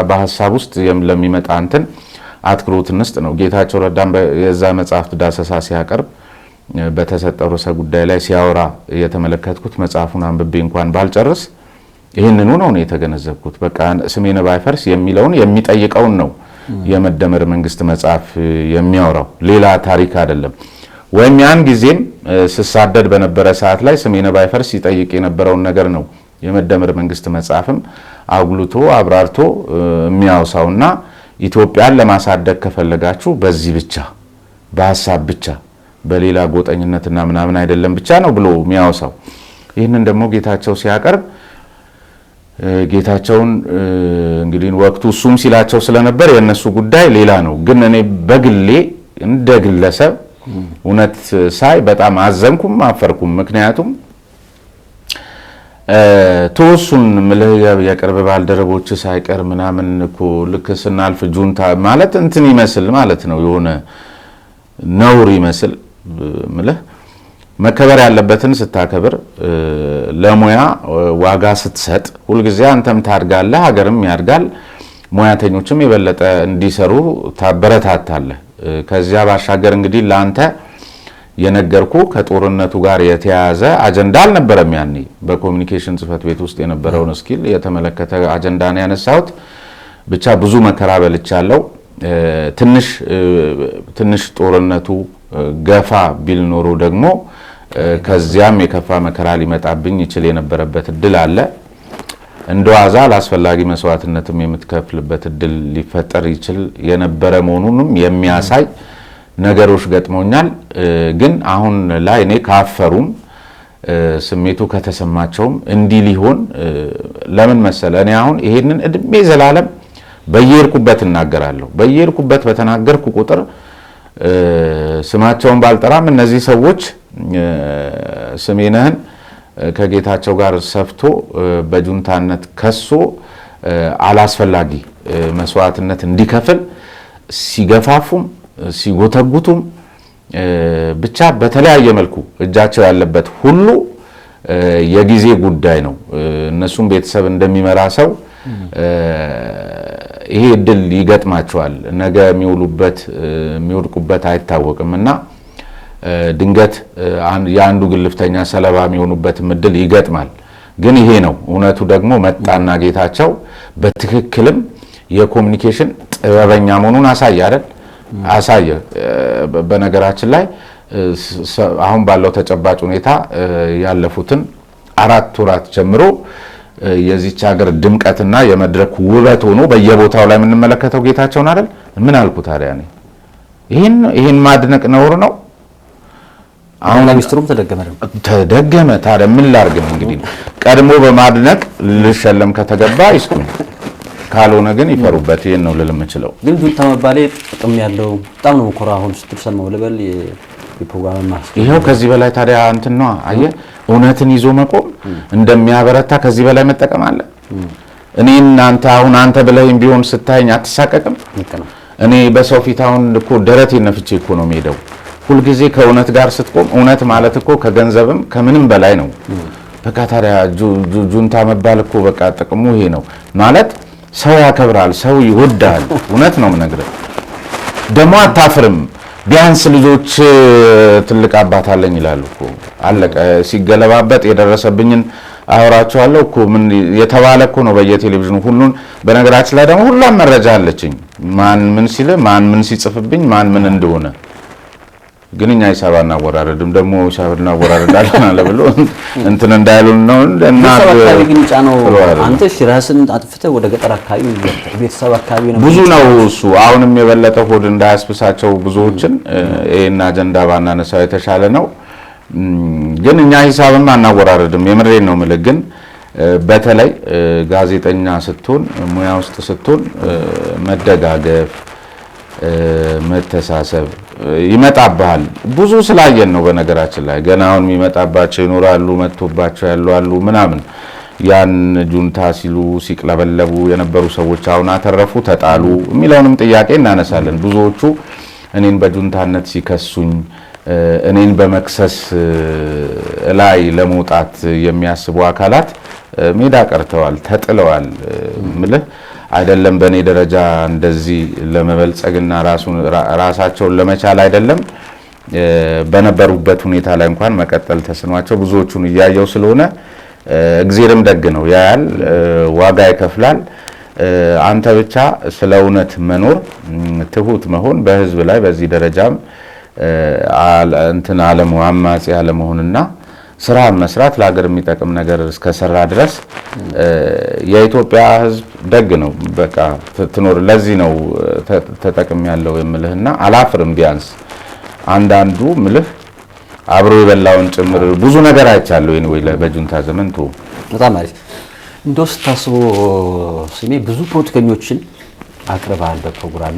በሐሳብ ውስጥ ለሚመጣ እንትን አትኩሮት እንስጥ ነው። ጌታቸው ረዳም የዛ መጽሐፍ ዳሰሳ ሲያቀርብ በተሰጠው ርዕሰ ጉዳይ ላይ ሲያወራ የተመለከትኩት መጽሐፉን አንብቤ እንኳን ባልጨርስ ይህንኑ ነው የተገነዘብኩት። በቃ ስሜነ ባይፈርስ የሚለውን የሚጠይቀውን ነው የመደመር መንግስት መጽሐፍ የሚያወራው፣ ሌላ ታሪክ አይደለም። ወይም ያን ጊዜም ስሳደድ በነበረ ሰዓት ላይ ስሜነ ባይፈርስ ይጠይቅ የነበረውን ነገር ነው የመደመር መንግስት መጽሐፍም አጉልቶ አብራርቶ የሚያወሳውና ኢትዮጵያን ለማሳደግ ከፈለጋችሁ በዚህ ብቻ በሐሳብ ብቻ በሌላ ጎጠኝነትና ምናምን አይደለም ብቻ ነው ብሎ የሚያወሳው። ይህንን ደግሞ ጌታቸው ሲያቀርብ ጌታቸውን እንግዲህ ወቅቱ እሱም ሲላቸው ስለነበር የነሱ ጉዳይ ሌላ ነው። ግን እኔ በግሌ እንደ ግለሰብ እውነት ሳይ በጣም አዘንኩም አፈርኩም። ምክንያቱም ተወሱን ምልህ የቅርብ ባልደረቦች ሳይቀር ምናምን እኮ ልክ ስናልፍ ጁንታ ማለት እንትን ይመስል ማለት ነው የሆነ ነውር ይመስል ምልህ መከበር ያለበትን ስታከብር ለሙያ ዋጋ ስትሰጥ ሁልጊዜ አንተም ታድጋለህ፣ ሀገርም ያድጋል፣ ሙያተኞችም የበለጠ እንዲሰሩ ታበረታታለህ። ከዚያ ባሻገር እንግዲህ ለአንተ የነገርኩ ከጦርነቱ ጋር የተያያዘ አጀንዳ አልነበረም። ያኔ በኮሚኒኬሽን ጽህፈት ቤት ውስጥ የነበረውን ስኪል የተመለከተ አጀንዳ ነው ያነሳሁት። ብቻ ብዙ መከራ በልቻለሁ። ትንሽ ጦርነቱ ገፋ ቢል ኖሮ ደግሞ ከዚያም የከፋ መከራ ሊመጣብኝ ይችል የነበረበት እድል አለ። እንደዋዛ ለአስፈላጊ መስዋዕትነትም የምትከፍልበት እድል ሊፈጠር ይችል የነበረ መሆኑንም የሚያሳይ ነገሮች ገጥሞኛል። ግን አሁን ላይ እኔ ካፈሩም ስሜቱ ከተሰማቸውም እንዲህ ሊሆን ለምን መሰለ እኔ አሁን ይሄንን እድሜ ዘላለም በየርኩበት እናገራለሁ። በየርኩበት በተናገርኩ ቁጥር ስማቸውን ባልጠራም እነዚህ ሰዎች ስሜነህን ከጌታቸው ጋር ሰፍቶ በጁንታነት ከሶ አላስፈላጊ መስዋዕትነት እንዲከፍል ሲገፋፉም ሲጎተጉቱም ብቻ በተለያየ መልኩ እጃቸው ያለበት ሁሉ የጊዜ ጉዳይ ነው። እነሱም ቤተሰብ እንደሚመራ ሰው ይሄ እድል ይገጥማቸዋል። ነገ የሚወድቁበት አይታወቅምና ድንገት የአንዱ ግልፍተኛ ሰለባ የሚሆኑበትም እድል ይገጥማል። ግን ይሄ ነው እውነቱ። ደግሞ መጣና ጌታቸው በትክክልም የኮሚኒኬሽን ጥበበኛ መሆኑን አሳየ አይደል? አሳየ። በነገራችን ላይ አሁን ባለው ተጨባጭ ሁኔታ ያለፉትን 4 ወራት ጀምሮ የዚች ሀገር ድምቀትና የመድረክ ውበት ሆኖ በየቦታው ላይ የምንመለከተው ጌታቸውን አይደል? ምን አልኩ ታዲያ እኔ ይሄን ማድነቅ ነውር ነው? አሁን ሚኒስትሩም ተደገመ። ታዲያ ምን ላድርግ ነው እንግዲህ ቀድሞ በማድነቅ ልሸለም ከተገባ ይስኩኝ፣ ካልሆነ ግን ይፈሩበት። ይሄን ነው ልል የምችለው። ግን ጁንታ መባሌ ጥቅም ያለው በጣም ነው ኮራ አሁን ስትሰማው ልበል የፕሮግራም ማስቀመጥ ይሄው ከዚህ በላይ ታዲያ እንትን ነው አየህ፣ እውነትን ይዞ መቆም እንደሚያበረታ ከዚህ በላይ መጠቀም አለ። አንተ ብለህም ቢሆን ስታየኝ አትሳቀቅም? እኔ በሰው ፊት አሁን እኮ ደረቴን ነፍቼ እኮ ነው የምሄደው። ሁልጊዜ ከእውነት ጋር ስትቆም፣ እውነት ማለት እኮ ከገንዘብም ከምንም በላይ ነው። በቃ ታዲያ ጁንታ መባል እኮ በቃ ጥቅሙ ይሄ ነው ማለት ሰው ያከብራል፣ ሰው ይወዳል። እውነት ነው የምነግርህ። ደግሞ አታፍርም። ቢያንስ ልጆች ትልቅ አባት አለኝ ይላሉ እኮ አለቀ። ሲገለባበጥ የደረሰብኝን አወራቸዋለሁ እኮ ምን የተባለ እኮ ነው በየቴሌቪዥኑ ሁሉን። በነገራችን ላይ ደግሞ ሁሉም መረጃ አለችኝ፣ ማን ምን ሲል፣ ማን ምን ሲጽፍብኝ፣ ማን ምን እንደሆነ። ግን እኛ ሂሳብ አናወራረድም። ደግሞ ሂሳብ እናወራረዳለን አለ ብሎ እንትን እንዳይሉን ነው። እና ግን ጫነው አንተ ራስን አጥፍተህ ወደ ገጠር አካባቢ ቤተሰብ አካባቢ ነው ብዙ ነው እሱ። አሁንም የበለጠ ሆድ እንዳያስብሳቸው ብዙዎችን ይሄን አጀንዳ ባናነሳው የተሻለ ነው። ግን እኛ ሂሳብም አናወራረድም። የምሬን ነው የምልህ። ግን በተለይ ጋዜጠኛ ስትሆን፣ ሙያ ውስጥ ስትሆን መደጋገፍ፣ መተሳሰብ ይመጣብሃል። ብዙ ስላየን ነው በነገራችን ላይ። ገና አሁን የሚመጣባቸው ይኖራሉ፣ መጥቶባቸው ያሉ አሉ ምናምን። ያን ጁንታ ሲሉ ሲቅለበለቡ የነበሩ ሰዎች አሁን አተረፉ፣ ተጣሉ የሚለውንም ጥያቄ እናነሳለን። ብዙዎቹ እኔን በጁንታነት ሲከሱኝ፣ እኔን በመክሰስ ላይ ለመውጣት የሚያስቡ አካላት ሜዳ ቀርተዋል፣ ተጥለዋል። ምልህ አይደለም በእኔ ደረጃ እንደዚህ ለመበልጸግና ራሳቸውን ለመቻል አይደለም በነበሩበት ሁኔታ ላይ እንኳን መቀጠል ተስኗቸው ብዙዎቹን እያየው ስለሆነ እግዚአብሔርም ደግ ነው፣ ያያል፣ ዋጋ ይከፍላል። አንተ ብቻ ስለ እውነት መኖር፣ ትሁት መሆን፣ በህዝብ ላይ በዚህ ደረጃም እንትን አማጺ አለመሆንና ስራ መስራት ለሀገር የሚጠቅም ነገር እስከሰራ ድረስ የኢትዮጵያ ህዝብ ደግ ነው። በቃ ትኖር። ለዚህ ነው ተጠቅም ያለው የምልህና አላፍርም። ቢያንስ አንዳንዱ ምልህ አብሮ የበላውን ጭምር ብዙ ነገር አይቻለሁ። ወይ በጁንታ ዘመን በጣም አሪፍ እንደው ስታስበው ስሜ ብዙ ፖለቲከኞችን አቅርበሃል በፕሮግራም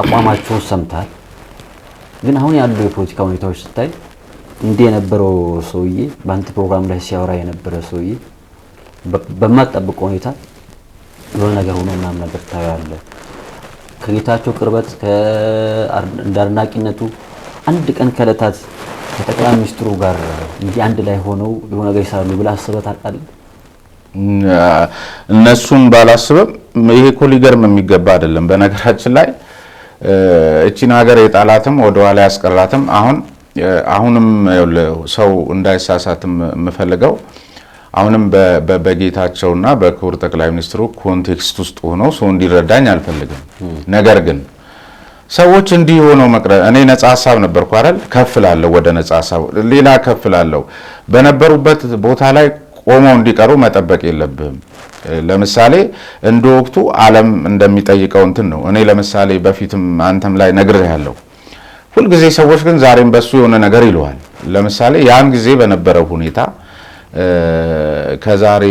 አቋማቸውን ሰምተሃል። ግን አሁን ያሉ የፖለቲካ ሁኔታዎች ስታይ እንደ የነበረው ሰውዬ በአንተ ፕሮግራም ላይ ሲያወራ የነበረ ሰውዬ በማጠብቀው ሁኔታ የሆነ ነገር ሆኖ ምናምን ነገር ታያለህ። ከጌታቸው ቅርበት እንዳድናቂነቱ አንድ ቀን ከዕለታት ከጠቅላይ ሚኒስትሩ ጋር እንዲህ አንድ ላይ ሆነው የሆነ ነገር ይሰራሉ ብለህ አስበህ ታውቃለህ? እነሱን ባላስብም ይሄ እኮ ሊገርም የሚገባ አይደለም። በነገራችን ላይ እቺን ሀገር የጣላትም ወደኋላ ያስቀራትም አሁንም ሰው እንዳይሳሳትም የምፈልገው አሁንም በጌታቸውና በክቡር ጠቅላይ ሚኒስትሩ ኮንቴክስት ውስጥ ሆኖ ሰው እንዲረዳኝ አልፈልግም። ነገር ግን ሰዎች እንዲህ ሆነው መቅረት እኔ ነፃ ሀሳብ ነበርኩ አይደል? ከፍላለሁ ወደ ነፃ ሀሳብ ሌላ ከፍላለሁ። በነበሩበት ቦታ ላይ ቆመው እንዲቀሩ መጠበቅ የለብህም። ለምሳሌ እንደ ወቅቱ ዓለም እንደሚጠይቀው እንትን ነው። እኔ ለምሳሌ በፊትም አንተም ላይ ነግሬሃለሁ። ሁልጊዜ ሰዎች ግን ዛሬም በሱ የሆነ ነገር ይለዋል። ለምሳሌ ያን ጊዜ በነበረው ሁኔታ ከዛሬ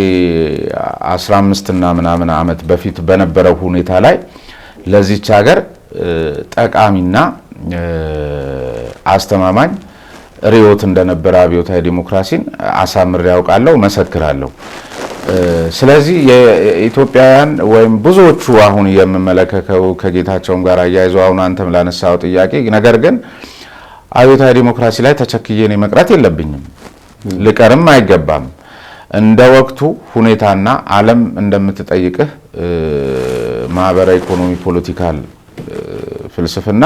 15 እና ምናምን ዓመት በፊት በነበረው ሁኔታ ላይ ለዚች ሀገር ጠቃሚና አስተማማኝ ርዕዮት እንደነበረ አብዮታዊ ዲሞክራሲን አሳምሬ ያውቃለሁ፣ መሰክራለሁ። ስለዚህ የኢትዮጵያውያን ወይም ብዙዎቹ አሁን የምመለከተው ከጌታቸውም ጋር አያይዘው አሁን አንተም ላነሳው ጥያቄ ነገር ግን አብዮታዊ ዲሞክራሲ ላይ ተቸክዬ መቅረት የለብኝም፣ ልቀርም አይገባም። እንደ ወቅቱ ሁኔታና ዓለም እንደምትጠይቅህ ማህበራዊ፣ ኢኮኖሚ፣ ፖለቲካል ፍልስፍና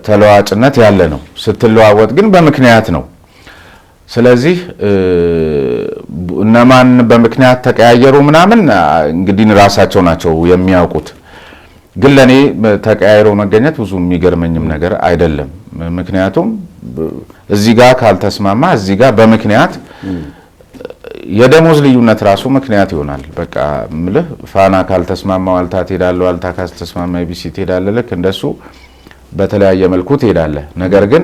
ተለዋጭነት ያለ ነው። ስትለዋወጥ ግን በምክንያት ነው። ስለዚህ እነማን በምክንያት ተቀያየሩ ምናምን እንግዲህ ራሳቸው ናቸው የሚያውቁት። ግን ለኔ ተቀያይሮ መገኘት ብዙ የሚገርመኝም ነገር አይደለም። ምክንያቱም እዚህ ጋር ካልተስማማ እዚህ ጋር በምክንያት የደሞዝ ልዩነት ራሱ ምክንያት ይሆናል። በቃ ምልህ ፋና ካልተስማማ ዋልታ ትሄዳለህ፣ ዋልታ ካልተስማማ ኢቢሲ ትሄዳለህ። ልክ እንደሱ በተለያየ መልኩ ትሄዳለህ። ነገር ግን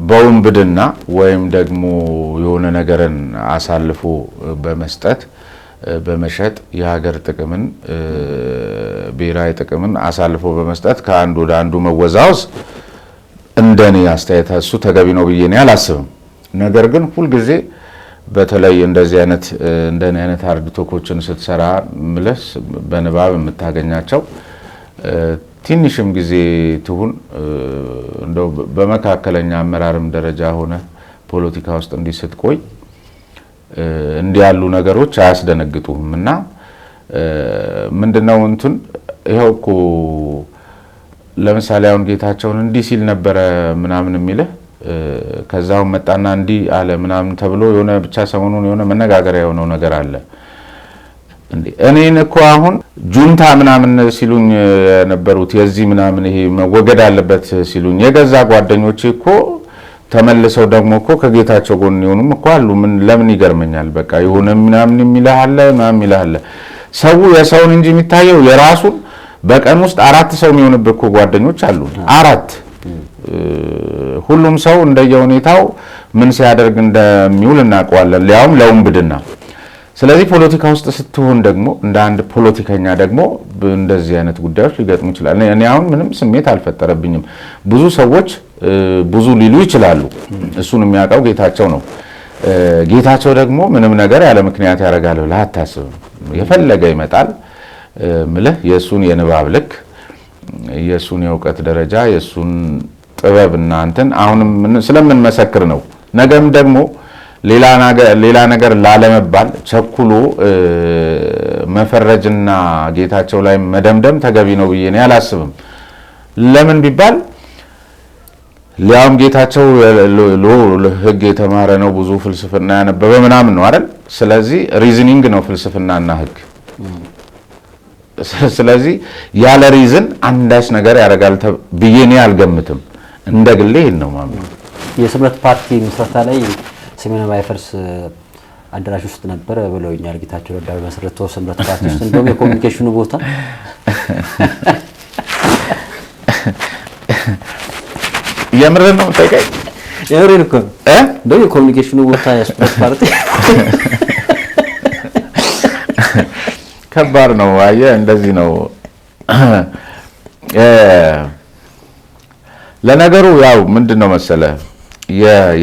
በውንብድና ወይም ደግሞ የሆነ ነገርን አሳልፎ በመስጠት በመሸጥ የሀገር ጥቅምን ብሔራዊ ጥቅምን አሳልፎ በመስጠት ከአንዱ ወደ አንዱ መወዛወዝ እንደኔ አስተያየት እሱ ተገቢ ነው ብዬ እኔ አላስብም። ነገር ግን ሁልጊዜ በተለይ እንደዚህ አይነት እንደኔ አይነት ሃርድ ቶኮችን ስትሰራ ምለስ በንባብ የምታገኛቸው ትንሽም ጊዜ ትሁን እንደው በመካከለኛ አመራርም ደረጃ ሆነ ፖለቲካ ውስጥ እንዲህ ስትቆይ እንዲህ ያሉ ነገሮች አያስደነግጡም። እና ምንድነው እንትን ይሄው እኮ ለምሳሌ አሁን ጌታቸውን እንዲህ ሲል ነበረ ምናምን የሚልህ ከዛው መጣና እንዲህ አለ ምናምን ተብሎ የሆነ ብቻ ሰሞኑን የሆነ መነጋገሪያ የሆነው ነገር አለ። እኔን እኮ አሁን ጁንታ ምናምን ሲሉኝ የነበሩት የዚህ ምናምን ይሄ መወገድ አለበት ሲሉኝ የገዛ ጓደኞቼ እኮ ተመልሰው ደግሞ እኮ ከጌታቸው ጎን የሆኑም እኮ አሉ። ምን ለምን ይገርመኛል። በቃ የሆነ ምናምን የሚልህ ምናምን ይልሃል። ሰው የሰውን እንጂ የሚታየው የራሱን በቀን ውስጥ 4 ሰው የሚሆንበት እኮ ጓደኞች አሉ። 4 ሁሉም ሰው እንደየሁኔታው ምን ሲያደርግ እንደሚውል እናውቀዋለን፣ ሊያውም ለውንብድና። ስለዚህ ፖለቲካ ውስጥ ስትሆን ደግሞ እንደ አንድ ፖለቲከኛ ደግሞ እንደዚህ አይነት ጉዳዮች ሊገጥሙ ይችላል። እኔ አሁን ምንም ስሜት አልፈጠረብኝም። ብዙ ሰዎች ብዙ ሊሉ ይችላሉ። እሱን የሚያውቀው ጌታቸው ነው። ጌታቸው ደግሞ ምንም ነገር ያለ ምክንያት ያደርጋል ብለህ አታስብም። የፈለገ ይመጣል ምልህ የሱን የንባብ ልክ የሱን የእውቀት ደረጃ የሱን ጥበብ እና እንትን አሁንም ስለምንመሰክር ነው። ነገም ደግሞ ሌላ ነገር ላለመባል ቸኩሎ መፈረጅና ጌታቸው ላይ መደምደም ተገቢ ነው ብዬ እኔ አላስብም። ለምን ቢባል ሊያውም ጌታቸው ሕግ የተማረ ነው፣ ብዙ ፍልስፍና ያነበበ ምናምን ነው አይደል? ስለዚህ ሪዝኒንግ ነው ፍልስፍናና ሕግ። ስለዚህ ያለ ሪዝን አንዳች ነገር ያደርጋል ብዬ እኔ አልገምትም። እንደ ግሌ ይሄን ነው ማምነው። የስምረት ፓርቲ ምስረታ ላይ ሰሜን ባይፈርስ አዳራሽ ውስጥ ነበር ብለውኛል። ጌታቸው ረዳ በመሰረተው ስምረት ፓርቲ ውስጥ እንደውም የኮሙኒኬሽኑ ቦታ የምር ነው ጠይቀኝ። የምር እኮ እንደውም የኮሙኒኬሽኑ ቦታ የስምረት ፓርቲ ከባድ ነው። አየህ እንደዚህ ነው። ለነገሩ ያው ምንድነው መሰለ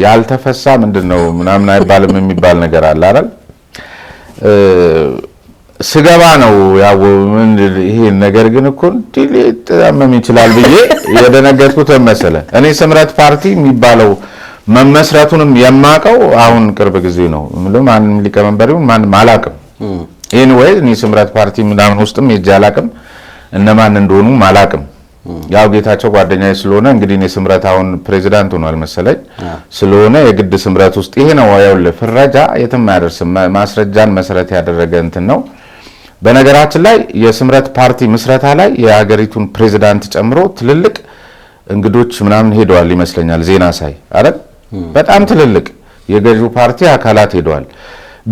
ያልተፈሳ ምንድነው ምናምን አይባልም የሚባል ነገር አለ አይደል? ስገባ ነው ያው ይሄ ነገር ግን እኮ ሊጣመም ይችላል ብዬ የደነገጥኩት መሰለ። እኔ ስምረት ፓርቲ የሚባለው መመስረቱንም የማውቀው አሁን ቅርብ ጊዜ ነው። ማንም ሊቀመንበር ይሁን ማንም አላውቅም። ኤኒዌይ እኔ ስምረት ፓርቲ ምናምን ውስጥም ሄጄ አላውቅም፣ እነማን እንደሆኑ አላውቅም። ያው ጌታቸው ጓደኛዬ ስለሆነ እንግዲህ እኔ ስምረት አሁን ፕሬዚዳንት ሆኗል መሰለኝ ስለሆነ የግድ ስምረት ውስጥ ይሄ ነው ያው ፍረጃ የትም አያደርስም። ማስረጃን መሰረት ያደረገ እንትን ነው። በነገራችን ላይ የስምረት ፓርቲ ምስረታ ላይ የሀገሪቱን ፕሬዚዳንት ጨምሮ ትልልቅ እንግዶች ምናምን ሄደዋል ይመስለኛል ዜና ሳይ አይደል? በጣም ትልልቅ የገዢው ፓርቲ አካላት ሄደዋል።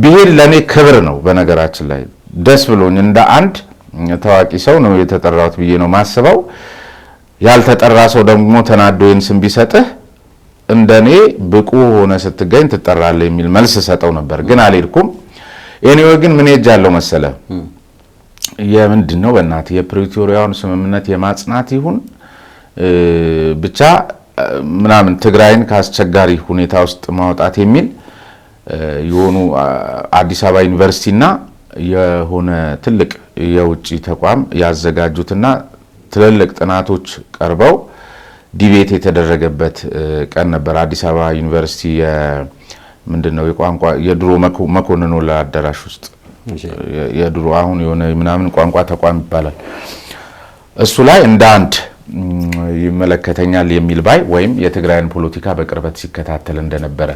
ቢሄድ ለኔ ክብር ነው። በነገራችን ላይ ደስ ብሎኝ እንደ አንድ ታዋቂ ሰው ነው የተጠራሁት ብዬ ነው ማስበው። ያልተጠራ ሰው ደግሞ ተናዶ ይህን ስም ቢሰጥህ እንደኔ ብቁ ሆነ ስትገኝ ትጠራለህ የሚል መልስ ሰጠው ነበር፣ ግን አልሄድኩም። ኤኒዌይ ግን ምን ሄጃለሁ መሰለ የምንድነው በእናትህ የፕሪቶሪያውን ስምምነት የማጽናት ይሁን ብቻ ምናምን ትግራይን ከአስቸጋሪ ሁኔታ ውስጥ ማውጣት የሚል የሆኑ አዲስ አበባ ዩኒቨርሲቲና የሆነ ትልቅ የውጭ ተቋም ያዘጋጁትና ትልልቅ ጥናቶች ቀርበው ዲቤት የተደረገበት ቀን ነበር። አዲስ አበባ ዩኒቨርሲቲ ምንድነው የቋንቋ የድሮ መኮንን ወላ አዳራሽ ውስጥ የድሮ አሁን የሆነ ምናምን ቋንቋ ተቋም ይባላል። እሱ ላይ እንደ አንድ ይመለከተኛል የሚል ባይ ወይም የትግራይን ፖለቲካ በቅርበት ሲከታተል እንደነበረ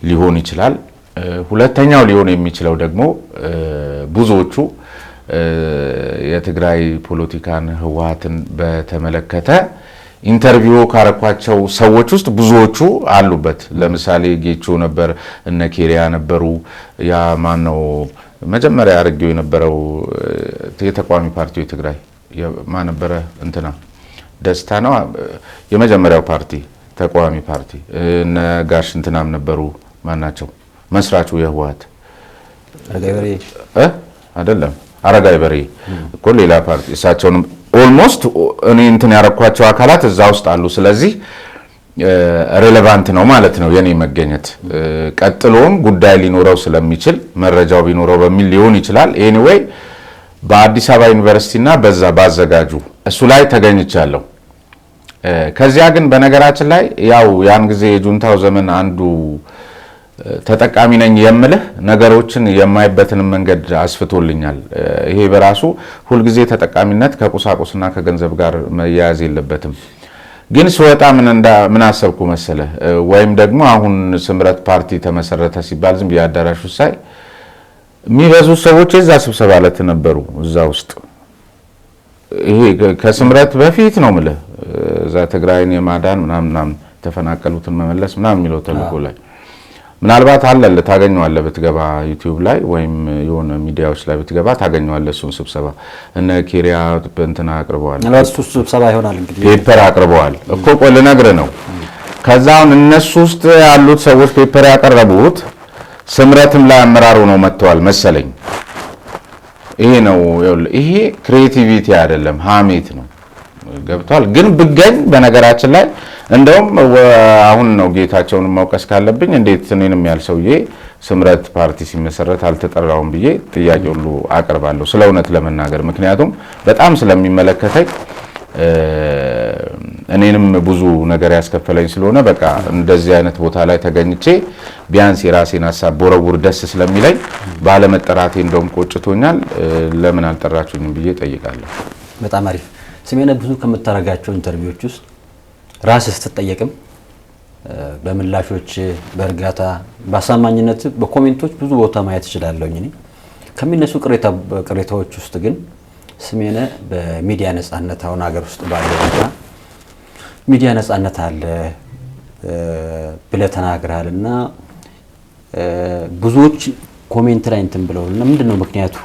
ሊሆን ይችላል። ሁለተኛው ሊሆን የሚችለው ደግሞ ብዙዎቹ የትግራይ ፖለቲካን ህወሓትን በተመለከተ ኢንተርቪው ካረኳቸው ሰዎች ውስጥ ብዙዎቹ አሉበት። ለምሳሌ ጌቾ ነበር፣ እነ ኬሪያ ነበሩ። ያ ማን ነው መጀመሪያ አርጌው የነበረው የተቃዋሚ ፓርቲው የትግራይ ማን ነበረ? እንትና ደስታ ነው የመጀመሪያው ፓርቲ ተቃዋሚ ፓርቲ። እነ ጋሽ እንትናም ነበሩ። ማን ናቸው መስራቹ የህወሓት? አይደለም አረጋይ በሬ እኮ ሌላ ፓርቲ። እሳቸውንም ኦልሞስት እኔ እንትን ያረኳቸው አካላት እዛ ውስጥ አሉ። ስለዚህ ሬሌቫንት ነው ማለት ነው የኔ መገኘት። ቀጥሎም ጉዳይ ሊኖረው ስለሚችል መረጃው ቢኖረው በሚል ሊሆን ይችላል። ኤኒዌይ በአዲስ አበባ ዩኒቨርሲቲና በዛ ባዘጋጁ እሱ ላይ ተገኝቻለሁ። ከዚያ ግን በነገራችን ላይ ያው ያን ጊዜ የጁንታው ዘመን አንዱ ተጠቃሚ ነኝ የምልህ ነገሮችን የማይበትን መንገድ አስፍቶልኛል። ይሄ በራሱ ሁልጊዜ ተጠቃሚነት ከቁሳቁስና ከገንዘብ ጋር መያያዝ የለበትም። ግን ስወጣ ምን አሰብኩ መሰለህ? ወይም ደግሞ አሁን ስምረት ፓርቲ ተመሰረተ ሲባል ዝም በአዳራሹ ሳይ የሚበዙ ሰዎች እዛ ስብሰባ ላይ ነበሩ እዛ ውስጥ። ይሄ ከስምረት በፊት ነው የምልህ እዛ ትግራይን የማዳን ምናምን ተፈናቀሉትን መመለስ ምናምን የሚለው ተልእኮ ላይ ምናልባት አለ ታገኘዋለህ ብትገባ ዩቲዩብ ላይ ወይም የሆነ ሚዲያዎች ላይ ብትገባ ታገኘዋለህ። እሱን ስብሰባ እነ ኬሪያ እንትና አቅርበዋል። እሱ ስብሰባ ይሆናል እንግዲህ ፔፐር አቅርበዋል እኮ ቆይ ልነግርህ ነው። ከዛውን እነሱ ውስጥ ያሉት ሰዎች ፔፐር ያቀረቡት ስምረትም ላይ አመራሩ ነው መጥተዋል መሰለኝ። ይሄ ነው ይሄ ክሬቲቪቲ አይደለም ሀሜት ነው። ገብቷል። ግን ብገኝ በነገራችን ላይ እንደውም አሁን ነው ጌታቸውን መውቀስ ካለብኝ እንዴት እኔንም ያልሰውዬ ስምረት ፓርቲ ሲመሰረት አልተጠራውም ብዬ ጥያቄ ሁሉ አቀርባለሁ ስለ እውነት ለመናገር። ምክንያቱም በጣም ስለሚመለከተኝ እኔንም ብዙ ነገር ያስከፈለኝ ስለሆነ በቃ እንደዚህ አይነት ቦታ ላይ ተገኝቼ ቢያንስ የራሴን ሐሳብ ቦረቡር ደስ ስለሚለኝ ባለመጠራቴ እንደውም ቆጭቶኛል። ለምን አልጠራችሁኝም ብዬ ጠይቃለሁ። በጣም አሪፍ። ስሜነ ብዙ ከምታረጋቸው ኢንተርቪዎች ውስጥ ራስህ ስትጠየቅም በምላሾች በእርጋታ በአሳማኝነት በኮሜንቶች ብዙ ቦታ ማየት እችላለሁኝ። እኔ ከሚነሱ ቅሬታዎች ውስጥ ግን ስሜነ በሚዲያ ነጻነት አሁን ሀገር ውስጥ ባለው ሚዲያ ነጻነት አለ ብለህ ተናግረሃል እና ብዙዎች ኮሜንት ላይ እንትን ብለው እና ምንድነው ምክንያቱ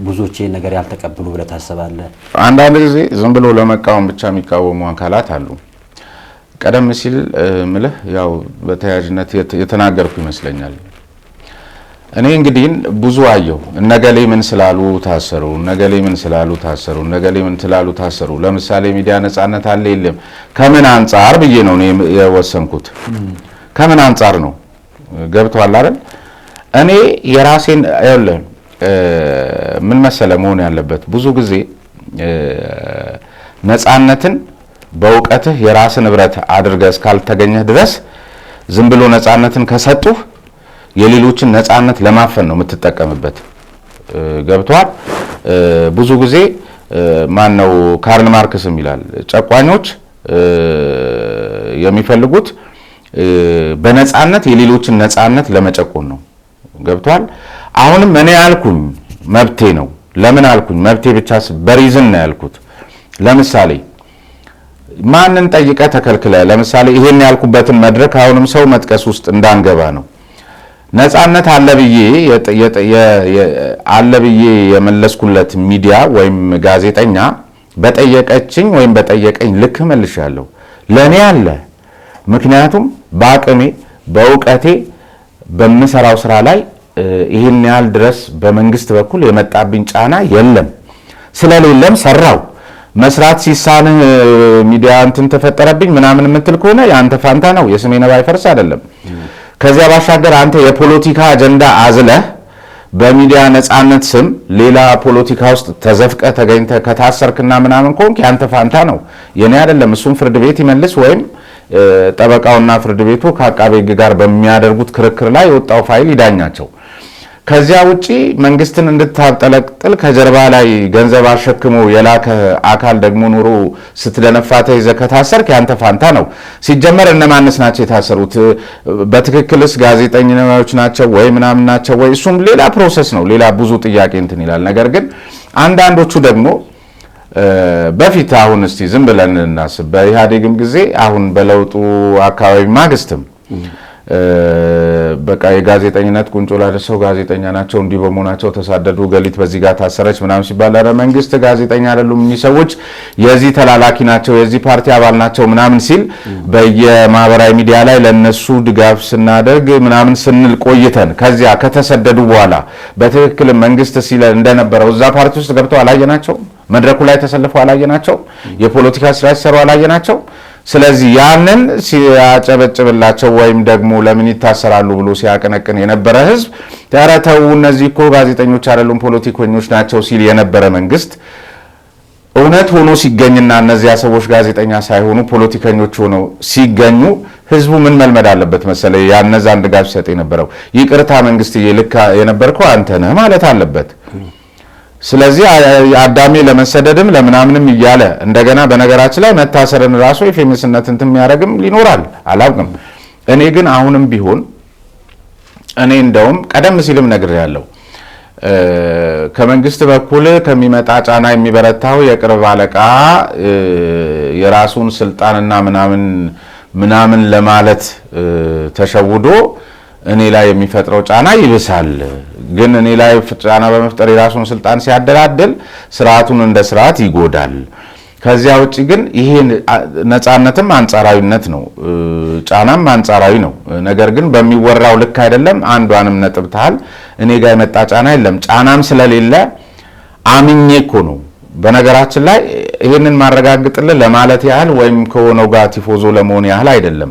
ብዙዎች ይሄን ነገር ያልተቀበሉ ብለህ ታስባለህ? አንዳንድ ጊዜ ዝም ብሎ ለመቃወም ብቻ የሚቃወሙ አካላት አሉ። ቀደም ሲል ምልህ ያው በተያያዥነት የተናገርኩ ይመስለኛል። እኔ እንግዲህ ብዙ አየሁ። እነገሌ ምን ስላሉ ታሰሩ፣ እነገሌ ምን ስላሉ ታሰሩ፣ እነገሌ ምን ስላሉ ታሰሩ። ለምሳሌ ሚዲያ ነጻነት አለ የለም ከምን አንፃር ብዬ ነው እኔ የወሰንኩት። ከምን አንፃር ነው ገብቷል አይደል? እኔ የራሴን አይደለም ምን መሰለ መሆን ያለበት ብዙ ጊዜ ነጻነትን በእውቀትህ የራስ ንብረት አድርገህ እስካልተገኘህ ድረስ ዝም ብሎ ነጻነትን ከሰጡህ የሌሎችን ነጻነት ለማፈን ነው የምትጠቀምበት። ገብቷል። ብዙ ጊዜ ማን ነው ካርል ማርክስም ይላል ጨቋኞች የሚፈልጉት በነጻነት የሌሎችን ነጻነት ለመጨቆን ነው። ገብቷል። አሁንም እኔ ያልኩኝ መብቴ ነው። ለምን አልኩኝ? መብቴ ብቻ በሪዝን ነው ያልኩት። ለምሳሌ ማንን ጠይቀ ተከልክለ ለምሳሌ ይሄን ያልኩበትን መድረክ አሁንም ሰው መጥቀስ ውስጥ እንዳንገባ ነው። ነጻነት አለ ብዬ የመለስኩለት ሚዲያ ወይም ጋዜጠኛ በጠየቀችኝ ወይም በጠየቀኝ ልክ መልሻለሁ። ለኔ አለ። ምክንያቱም በአቅሜ በእውቀቴ በምሰራው ስራ ላይ ይሄን ያህል ድረስ በመንግስት በኩል የመጣብኝ ጫና የለም። ስለሌለም ሰራው። መስራት ሲሳንህ ሚዲያ እንትን ተፈጠረብኝ ምናምን የምትል ከሆነ ያንተ ፋንታ ነው፣ የስሜነ ባይፈርስ አይደለም። ከዚያ ባሻገር አንተ የፖለቲካ አጀንዳ አዝለህ በሚዲያ ነጻነት ስም ሌላ ፖለቲካ ውስጥ ተዘፍቀ ተገኝተ ከታሰርክና ምናምን ኮንክ ያንተ ፋንታ ነው፣ የኔ አይደለም። እሱም ፍርድ ቤት ይመልስ ወይም ጠበቃውና ፍርድ ቤቱ ከአቃቤ ሕግ ጋር በሚያደርጉት ክርክር ላይ የወጣው ፋይል ይዳኛቸው። ከዚያ ውጪ መንግስትን እንድታብጠለቅጥል ከጀርባ ላይ ገንዘብ አሸክሞ የላከ አካል ደግሞ ኑሮ ስትደነፋ ተይዘህ ከታሰርክ ያንተ ፋንታ ነው። ሲጀመር እነማንስ ናቸው የታሰሩት? በትክክልስ ጋዜጠኞች ናቸው ወይ ምናምን ናቸው ወይ? እሱም ሌላ ፕሮሰስ ነው፣ ሌላ ብዙ ጥያቄ እንትን ይላል። ነገር ግን አንዳንዶቹ ደግሞ በፊት አሁን እስቲ ዝም ብለን እናስብ። በኢህአዴግም ጊዜ አሁን በለውጡ አካባቢ ማግስትም በቃ የጋዜጠኝነት ቁንጮ ላደሰው ጋዜጠኛ ናቸው እንዲህ በመሆናቸው ተሳደዱ፣ ገሊት በዚህ ጋር ታሰረች ምናምን ሲባል ኧረ መንግስት ጋዜጠኛ አይደሉም እኚህ ሰዎች የዚህ ተላላኪ ናቸው የዚህ ፓርቲ አባል ናቸው ምናምን ሲል በየማህበራዊ ሚዲያ ላይ ለነሱ ድጋፍ ስናደርግ ምናምን ስንል ቆይተን ከዚያ ከተሰደዱ በኋላ በትክክል መንግስት ሲል እንደነበረው እዛ ፓርቲ ውስጥ ገብተው አላየናቸው፣ መድረኩ ላይ ተሰልፈው አላየናቸው፣ የፖለቲካ ስራ ሲሰሩ አላየናቸው። ስለዚህ ያንን ሲያጨበጭብላቸው ወይም ደግሞ ለምን ይታሰራሉ ብሎ ሲያቀነቅን የነበረ ህዝብ ተረተው እነዚህ እኮ ጋዜጠኞች አይደሉም ፖለቲከኞች ናቸው ሲል የነበረ መንግስት እውነት ሆኖ ሲገኝና እነዚያ ሰዎች ጋዜጠኛ ሳይሆኑ ፖለቲከኞች ሆነው ሲገኙ ህዝቡ ምን መልመድ አለበት መሰለ? ያነዛን ድጋፍ ሲሰጥ የነበረው ይቅርታ መንግስትዬ ልክ የነበርከው አንተ ነህ ማለት አለበት። ስለዚህ አዳሜ ለመሰደድም ለምናምንም እያለ እንደገና በነገራችን ላይ መታሰርን ራሱ የፌሚኒስትነት እንትን የሚያደርግም ሊኖራል አላውቅም። እኔ ግን አሁንም ቢሆን እኔ እንደውም ቀደም ሲልም ነግሬያለሁ ከመንግስት በኩል ከሚመጣ ጫና የሚበረታው የቅርብ አለቃ የራሱን ስልጣንና ምናምን ለማለት ተሸውዶ እኔ ላይ የሚፈጥረው ጫና ይብሳል። ግን እኔ ላይ ጫና በመፍጠር የራሱን ስልጣን ሲያደላድል ስርዓቱን እንደ ስርዓት ይጎዳል። ከዚያ ውጪ ግን ይሄ ነፃነትም አንጻራዊነት ነው፣ ጫናም አንጻራዊ ነው። ነገር ግን በሚወራው ልክ አይደለም። አንዷንም ነጥብ ታህል እኔ ጋር የመጣ ጫና የለም። ጫናም ስለሌለ አምኜ እኮ ነው። በነገራችን ላይ ይሄንን ማረጋግጥልህ ለማለት ያህል ወይም ከሆነው ጋር ቲፎዞ ለመሆን ያህል አይደለም።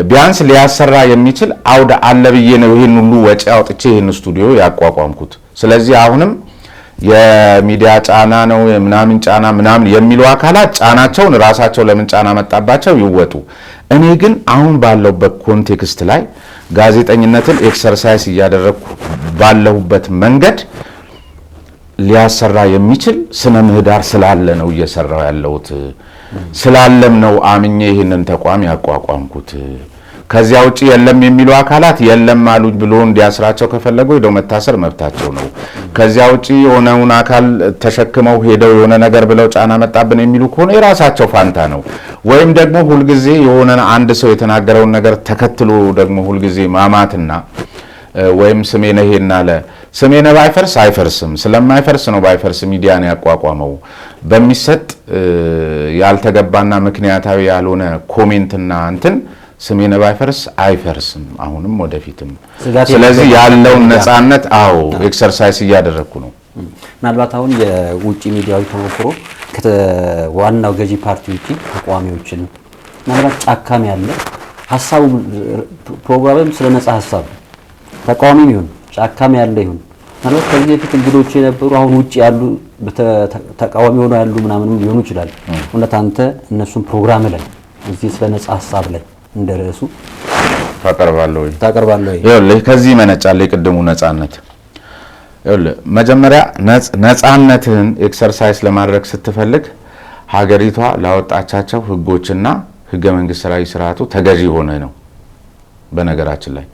ቢያንስ ሊያሰራ የሚችል አውደ አለ ብዬ ነው ይሄን ሁሉ ወጪ አውጥቼ ይሄን ስቱዲዮ ያቋቋምኩት። ስለዚህ አሁንም የሚዲያ ጫና ነው ምናምን ጫና ምናምን የሚሉ አካላት ጫናቸውን ራሳቸው ለምን ጫና መጣባቸው ይወጡ። እኔ ግን አሁን ባለውበት ኮንቴክስት ላይ ጋዜጠኝነትን ኤክሰርሳይዝ እያደረኩ ባለሁበት መንገድ ሊያሰራ የሚችል ስነ ምህዳር ስላለ ነው እየሰራው ያለሁት። ስላለም ነው አምኜ ይሄንን ተቋም ያቋቋምኩት። ከዚያ ውጪ የለም የሚሉ አካላት የለም አሉ ብሎ እንዲያስራቸው ከፈለጉ ሄደው መታሰር መብታቸው ነው። ከዚያ ውጪ የሆነውን አካል ተሸክመው ሄደው የሆነ ነገር ብለው ጫና መጣብን የሚሉ ከሆነ የራሳቸው ፋንታ ነው። ወይም ደግሞ ሁልጊዜ የሆነ አንድ ሰው የተናገረውን ነገር ተከትሎ ደግሞ ሁልጊዜ ማማትና ወይም ስሜነ ይሄን አለ ስሜነ ባይፈርስ አይፈርስም ስለማይፈርስ ነው ባይፈርስ ሚዲያን ያቋቋመው በሚሰጥ ያልተገባና ምክንያታዊ ያልሆነ ኮሜንትና እንትን ስሜነ ባይፈርስ አይፈርስም አሁንም ወደፊትም። ስለዚህ ያለውን ነፃነት ኤክሰርሳይዝ እያደረኩ ነው። ምናልባት አሁን የውጪ ሚዲያዊ ተሞክሮ ከዋናው ገዢ ፓርቲ ውጪ ተቃዋሚዎችን ምናልባት ጫካም ያለ ሐሳቡ ፕሮግራምም ስለ ነፃ ሐሳብ ተቃዋሚም ይሁን ጫካም ያለ ይሁን ማለት ከዚህ በፊት እንግዶች የነበሩ አሁን ውጪ ያሉ ተቃዋሚ ሆነው ያሉ ምናምንም ሊሆኑ ይችላል። እውነት አንተ እነሱን ፕሮግራም ላይ እዚህ ስለ ነፃ ሐሳብ ላይ እንደረሱ ታቀርባለህ ወይ? ይኸውልህ ከዚህ መነጫል የቅድሙ ነፃነት። ይኸውልህ መጀመሪያ ነፃነትህን ኤክሰርሳይዝ ለማድረግ ስትፈልግ ሀገሪቷ ላወጣቻቸው ህጎችና ህገ መንግስታዊ ስርዓቱ ተገዢ ሆነ ነው። በነገራችን ላይ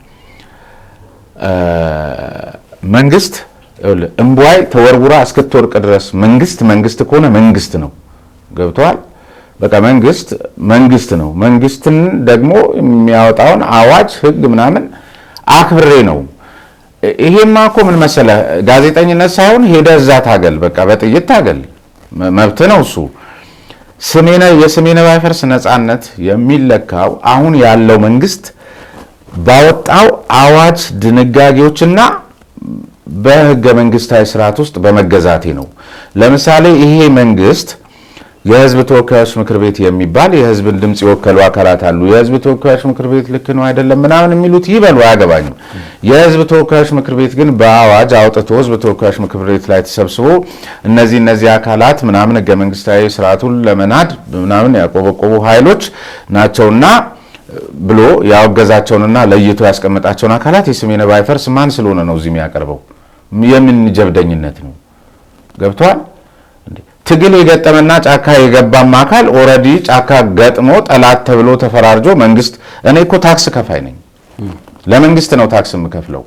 መንግስት እምቧይ ተወርውራ እስክትወርቅ ድረስ መንግስት ከሆነ መንግስት ነው። ገብቷል? በቃ መንግስት ነው። መንግስትን ደግሞ የሚያወጣውን አዋጅ ህግ ምናምን አክብሬ ነው። ይሄማ እኮ ምን መሰለህ ጋዜጠኝነት ሳይሆን ሄደህ እዛ ታገል፣ በቃ በጥይት ታገል፣ መብት ነው እሱ። የስሜነ ባይፈርስ ነፃነት የሚለካው አሁን ያለው መንግስት ባወጣው አዋጅ ድንጋጌዎችና በህገ መንግስታዊ ስርዓት ውስጥ በመገዛቴ ነው። ለምሳሌ ይሄ መንግስት የህዝብ ተወካዮች ምክር ቤት የሚባል የህዝብን ድምጽ የወከሉ አካላት አሉ። የህዝብ ተወካዮች ምክር ቤት ልክ ነው አይደለም ምናምን የሚሉት ይበሉ፣ አያገባኝም። የህዝብ ተወካዮች ምክር ቤት ግን በአዋጅ አውጥቶ ህዝብ ተወካዮች ምክር ቤት ላይ ተሰብስቦ እነዚህ አካላት ምናምን ህገ መንግስታዊ ስርዓቱን ለመናድ ምናምን ያቆበቆቡ ኃይሎች ናቸውና ብሎ ያወገዛቸውንና ለይቶ ያስቀመጣቸውን አካላት የስሜነ ባይፈርስ ማን ስለሆነ ነው እዚህ የሚያቀርበው? የምን ጀብደኝነት ነው? ገብቷል? ትግል የገጠመና ጫካ የገባም አካል ኦሬዲ ጫካ ገጥሞ ጠላት ተብሎ ተፈራርጆ መንግስት እኔ እኮ ታክስ ከፋይ ነኝ። ለመንግስት ነው ታክስ የምከፍለው።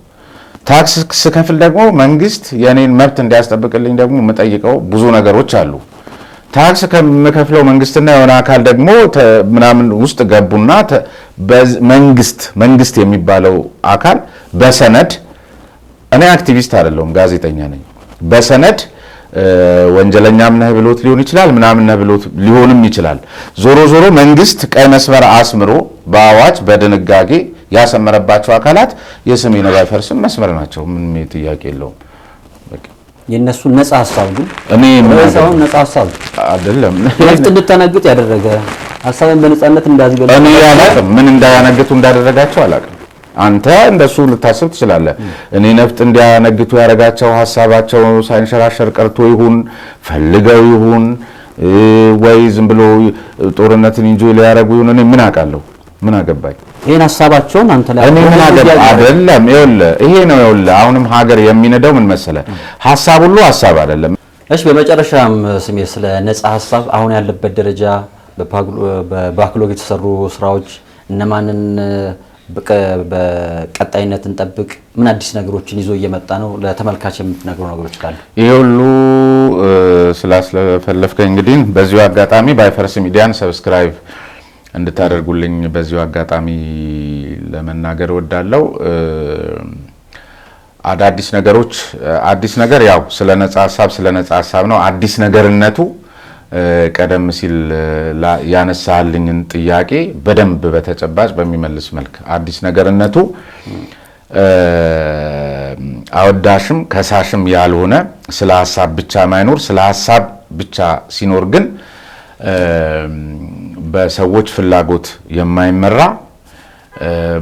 ታክስ ስከፍል ደግሞ መንግስት የኔን መብት እንዲያስጠብቅልኝ ደግሞ የምጠይቀው ብዙ ነገሮች አሉ። ታክስ ከመከፍለው መንግስትና የሆነ አካል ደግሞ ምናምን ውስጥ ገቡና መንግስት የሚባለው አካል በሰነድ እኔ አክቲቪስት አይደለሁም ጋዜጠኛ ነኝ። በሰነድ ወንጀለኛም ነህ ብሎት ሊሆን ይችላል ምናምን ነህ ብሎት ሊሆንም ይችላል። ዞሮ መንግስት ቀይ መስመር አስምሮ በአዋጅ በድንጋጌ ያሰመረባቸው አካላት የሰሜን ባይፈርስም መስመር ናቸው። ምንም ጥያቄ የለውም። የነሱ ነፃ ሐሳብ ግን እኔ ምንሳው ነፃ ሐሳብ አይደለም። ነፍጥ እንድታነግጥ ያደረገ ሐሳብን በነፃነት እንዳዝገሉ እኔ አላውቅም። ምን እንዳያነግጡ እንዳደረጋቸው አላውቅም። አንተ እንደሱ ልታስብ ትችላለህ። እኔ ነፍጥ እንዲያነግቱ ያደረጋቸው ሐሳባቸው ሳይንሸራሸር ቀርቶ ይሁን ፈልገው ይሁን ወይ ዝም ብሎ ጦርነትን ኢንጆይ ሊያደርጉ ይሁን እኔ ምን አውቃለሁ? ምን አገባኝ? ይሄን ሐሳባቸውን አንተ ላይ እኔ ምን አገባኝ? አይደለም ይሄ ነው። አሁንም ሀገር የሚነዳው ምን መሰለ፣ ሐሳብ ሁሉ ሐሳብ አይደለም። እሺ፣ በመጨረሻም ስሜ ስለ ነፃ ሐሳብ አሁን ያለበት ደረጃ በባክሎግ የተሰሩ ስራዎች እነማንን በቀጣይነት እንጠብቅ? ምን አዲስ ነገሮችን ይዞ እየመጣ ነው? ለተመልካች የምትነግሩ ነገሮች ካሉ ይሄ ሁሉ ስላስለፈለፍከኝ እንግዲህ በዚሁ አጋጣሚ ባይፈርስ ሚዲያን ሰብስክራይብ እንድታደርጉልኝ በዚሁ አጋጣሚ ለመናገር እወዳለሁ። አዳዲስ ነገሮች አዲስ ነገር ያው ስለ ነፃ ሐሳብ ነው። አዲስ ነገርነቱ ቀደም ሲል ያነሳልኝን ጥያቄ በደንብ በተጨባጭ በሚመልስ መልክ አዲስ ነገርነቱ አወዳሽም ከሳሽም ያልሆነ ስለ ሐሳብ ብቻ ማይኖር ስለ ሐሳብ ብቻ ሲኖር ግን በሰዎች ፍላጎት የማይመራ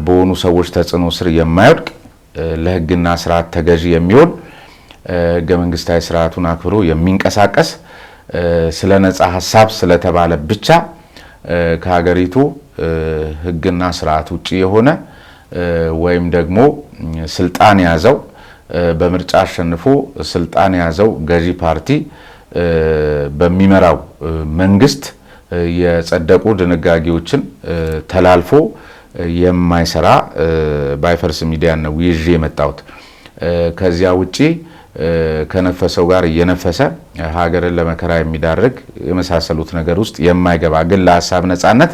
በሆኑ ሰዎች ተጽዕኖ ስር የማይወድቅ ለሕግና ስርዓት ተገዢ የሚሆን ሕገ መንግስታዊ ስርዓቱን አክብሮ የሚንቀሳቀስ ስለ ነፃ ሐሳብ ስለተባለ ብቻ ከሀገሪቱ ሕግና ስርዓት ውጪ የሆነ ወይም ደግሞ ስልጣን ያዘው በምርጫ አሸንፎ ስልጣን ያዘው ገዢ ፓርቲ በሚመራው መንግስት የጸደቁ ድንጋጌዎችን ተላልፎ የማይሰራ ባይፈርስ ሚዲያ ነው ይዤ የመጣሁት። ከዚያ ውጪ ከነፈሰው ጋር እየነፈሰ ሀገርን ለመከራ የሚዳርግ የመሳሰሉት ነገር ውስጥ የማይገባ ግን ለሐሳብ ነፃነት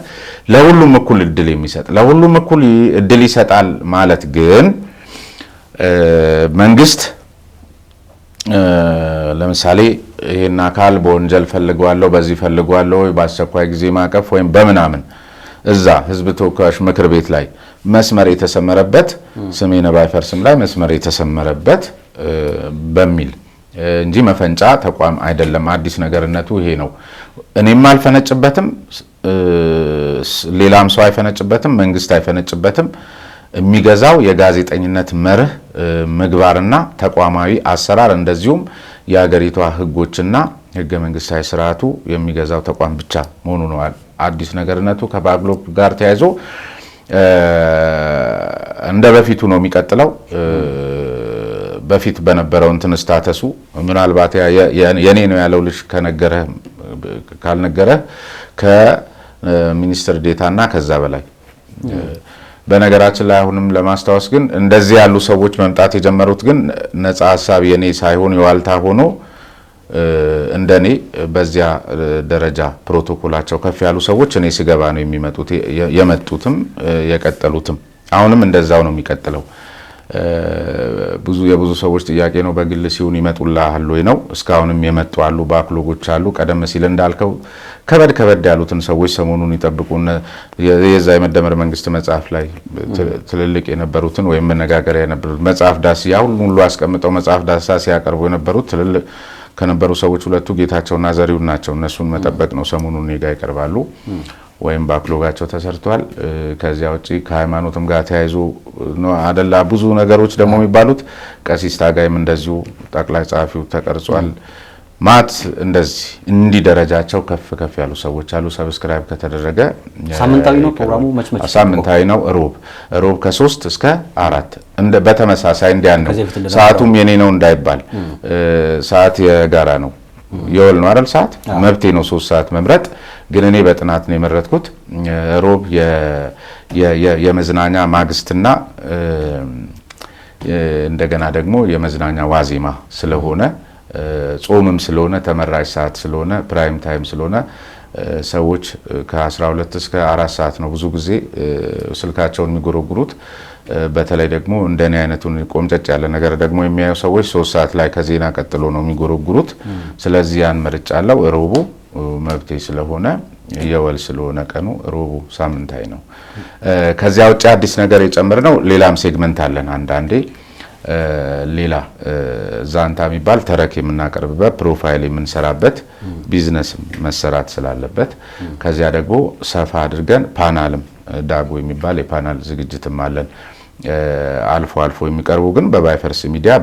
ለሁሉም እኩል እድል የሚሰጥ ለሁሉም እኩል እድል ይሰጣል ማለት ግን መንግስት ለምሳሌ ይሄን አካል በወንጀል ፈልገዋለሁ በዚህ ፈልገዋለሁ ወይ በአስቸኳይ ጊዜ ማቀፍ ወይም በምናምን እዛ ህዝብ ተወካዮች ምክር ቤት ላይ መስመር የተሰመረበት ሰሜን ባይፈርስም ላይ መስመር የተሰመረበት በሚል እንጂ መፈንጫ ተቋም አይደለም። አዲስ ነገርነቱ ይሄ ነው። እኔም አልፈነጭበትም፣ ሌላም ሰው አይፈነጭበትም፣ መንግስት አይፈነጭበትም። የሚገዛው የጋዜጠኝነት መርህ ምግባርና ተቋማዊ አሰራር እንደዚሁም የሀገሪቷ ህጎችና ህገ መንግስታዊ ስርዓቱ የሚገዛው ተቋም ብቻ መሆኑ ነው። አዲስ ነገርነቱ ከባክሎግ ጋር ተያይዞ እንደ በፊቱ ነው የሚቀጥለው። በፊት በነበረው እንትን ስታተሱ ምናልባት የኔ ነው ያለው ልጅ ካልነገረ ከሚኒስትር ዴታና ከዛ በላይ በነገራችን ላይ አሁንም ለማስታወስ ግን እንደዚህ ያሉ ሰዎች መምጣት የጀመሩት ግን ነፃ ሐሳብ የኔ ሳይሆን የዋልታ ሆኖ እንደኔ በዚያ ደረጃ ፕሮቶኮላቸው ከፍ ያሉ ሰዎች እኔ ስገባ ነው የሚመጡት የመጡትም የቀጠሉትም አሁንም እንደዛው ነው የሚቀጥለው። የብዙ ሰዎች ጥያቄ ነው በግል ሲሆን ይመጡልሃል ወይ ነው። እስካሁንም የመጡ አሉ፣ ባክሎጎች አሉ። ቀደም ሲል እንዳልከው ከበድ ያሉትን ሰዎች ሰሞኑን ይጠብቁና የዛ የመደመር መንግስት መጽሐፍ ላይ ትልልቅ የነበሩትን ወይም መነጋገሪያ የነበሩት መጽሐፍ ዳስያ ሁሉ አስቀምጠው መጽሐፍ ዳስያ ሲያቀርቡ የነበሩት ትልልቅ ከነበሩ ሰዎች ሁለቱ ጌታቸውና ዘሪሁን ናቸው። እነሱን መጠበቅ ነው። ሰሞኑን ኔጋ ይቀርባሉ ወይም ባክሎጋቸው ተሰርቷል። ከዚያ ውጪ ከሃይማኖትም ጋር ተያይዞ አደላ ብዙ ነገሮች ደግሞ የሚባሉት ቀሲስ ታጋይም እንደዚሁ ጠቅላይ ጸሐፊው ተቀርጿል። ማት እንደዚህ እንዲህ ደረጃቸው ከፍ ያሉ ሰዎች አሉ። ሰብስክራይብ ከተደረገ ሳምንታዊ ነው ፕሮግራሙ ሳምንታዊ ነው። ሮብ ከ3 እስከ 4 በተመሳሳይ እንዲያን ነው። ሰዓቱም የኔ ነው እንዳይባል ሰዓት የጋራ ነው። የወል ነው አይደል? ሰዓት መብቴ ነው 3 ሰዓት መምረጥ። ግን እኔ በጥናት ነው የመረጥኩት። ሮብ የመዝናኛ ማግስትና እንደገና ደግሞ የመዝናኛ ዋዜማ ስለሆነ ጾምም ስለሆነ ተመራጭ ሰዓት ስለሆነ ፕራይም ታይም ስለሆነ ሰዎች ከ12 እስከ 4 ሰዓት ነው ብዙ ጊዜ ስልካቸውን የሚጎረጉሩት። በተለይ ደግሞ እንደኔ አይነቱን ቆምጨጭ ያለ ነገር ደግሞ የሚያዩ ሰዎች 3 ሰዓት ላይ ከዜና ቀጥሎ ነው የሚጎረጉሩት። ስለዚህ ያን መርጫለው። ሮቡ መብቴ ስለሆነ የወል ስለሆነ ቀኑ ሮቡ ሳምንታዊ ነው። ከዚያ ውጭ አዲስ ነገር የጨመርነው ሌላም ሴግመንት አለን። አንዳንዴ ሌላ ዛንታ የሚባል ተረክ የምናቀርብበት ፕሮፋይል የምንሰራበት ቢዝነስ መሰራት ስላለበት ከዚያ ደግሞ ሰፋ አድርገን ፓናልም ዳጉ የሚባል የፓናል ዝግጅትም አለን። አልፎ አልፎ የሚቀርቡ ግን በባይፈርስ ሚዲያ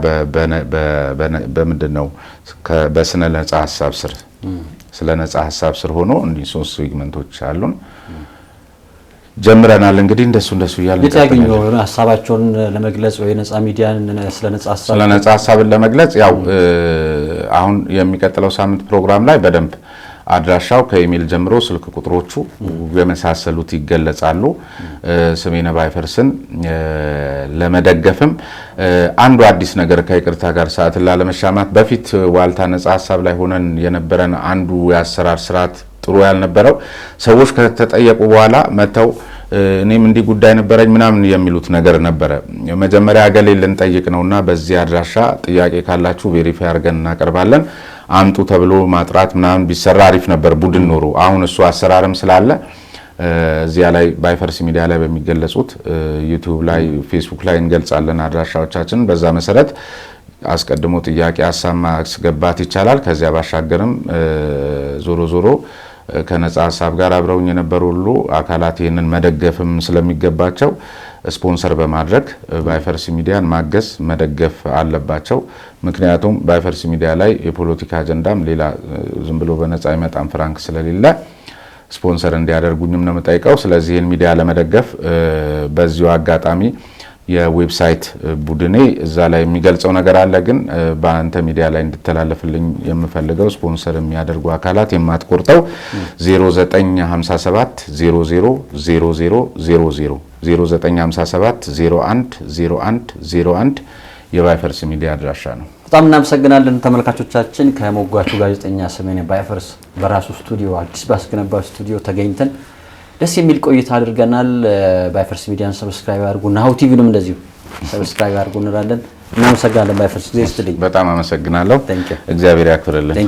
በምንድነው በስነ ነጻ ሐሳብ ስር ስለ ነጻ ሐሳብ ስር ሆኖ እንዲህ 3 ሴግመንቶች አሉን ጀምረናል። እንግዲህ እንደሱ ይያል ለታገኙ ሐሳባቸውን ለመግለጽ ወይ ነጻ ሚዲያን ስለ ነጻ ሐሳብን ለመግለጽ ያው አሁን የሚቀጥለው ሳምንት ፕሮግራም ላይ በደንብ አድራሻው ከኢሜል ጀምሮ ስልክ ቁጥሮቹ የመሳሰሉት ይገለጻሉ። ስሜነ ባይፈርስን ለመደገፍም አንዱ አዲስ ነገር ከይቅርታ ጋር ሰዓትን ላለመሻማት በፊት ዋልታ ነጻ ሐሳብ ላይ ሆነን የነበረን አንዱ የአሰራር ስርዓት ጥሩ ያልነበረው ሰዎች ከተጠየቁ በኋላ መተው እኔም እንዲህ ጉዳይ ነበረኝ ምናምን የሚሉት ነገር ነበረ። መጀመሪያ አገሌ ልንጠይቅ ነውና በዚህ አድራሻ ጥያቄ ካላችሁ ቬሪፋይ አድርገን እናቀርባለን አምጡ ተብሎ ማጥራት ምናምን ቢሰራ አሪፍ ነበር ቡድን ኖሮ። አሁን እሱ አሰራርም ስላለ እዚያ ላይ ባይፈርስ ሚዲያ ላይ በሚገለጹት ዩቲዩብ ላይ ፌስቡክ ላይ እንገልጻለን አድራሻዎቻችን። በዛ መሰረት አስቀድሞ ጥያቄ ሐሳብ ማስገባት ይቻላል። ከዚያ ባሻገርም ዞሮ ከነጻ ሐሳብ ጋር አብረውኝ የነበሩ ሁሉ አካላት ይህንን መደገፍም ስለሚገባቸው ስፖንሰር በማድረግ ባይፈርስ ሚዲያን ማገዝ መደገፍ አለባቸው። ምክንያቱም ባይፈርስ ሚዲያ ላይ የፖለቲካ አጀንዳም ሌላ ዝም ብሎ በነጻ ይመጣም ፍራንክ ስለሌለ ስፖንሰር እንዲያደርጉኝም ነው የምጠይቀው። ስለዚህ ይህን ሚዲያ ለመደገፍ በዚሁ አጋጣሚ የዌብሳይት ቡድኔ እዛ ላይ የሚገልጸው ነገር አለ። ግን በአንተ ሚዲያ ላይ እንድተላለፍልኝ የምፈልገው ስፖንሰር የሚያደርጉ አካላት የማትቆርጠው 0957 00 00 00 0957 01 01 01 የባይፈርስ ሚዲያ አድራሻ ነው። በጣም እናመሰግናለን ተመልካቾቻችን። ከሞጓቹ ጋዜጠኛ ስሜነ ባይፈርስ በራሱ ስቱዲዮ አዲስ ባስገነባው ስቱዲዮ ተገኝተን ደስ የሚል ቆይታ አድርገናል። ባይፈርስ ሚዲያን ሰብስክራይብ አድርጉ፣ ናሁ ቲቪንም እንደዚሁ ሰብስክራይብ አድርጉ እንላለን። እናመሰግናለን። ባይፈርስ ጊዜ ይስጥልኝ። በጣም አመሰግናለሁ። እግዚአብሔር ያክብርልን።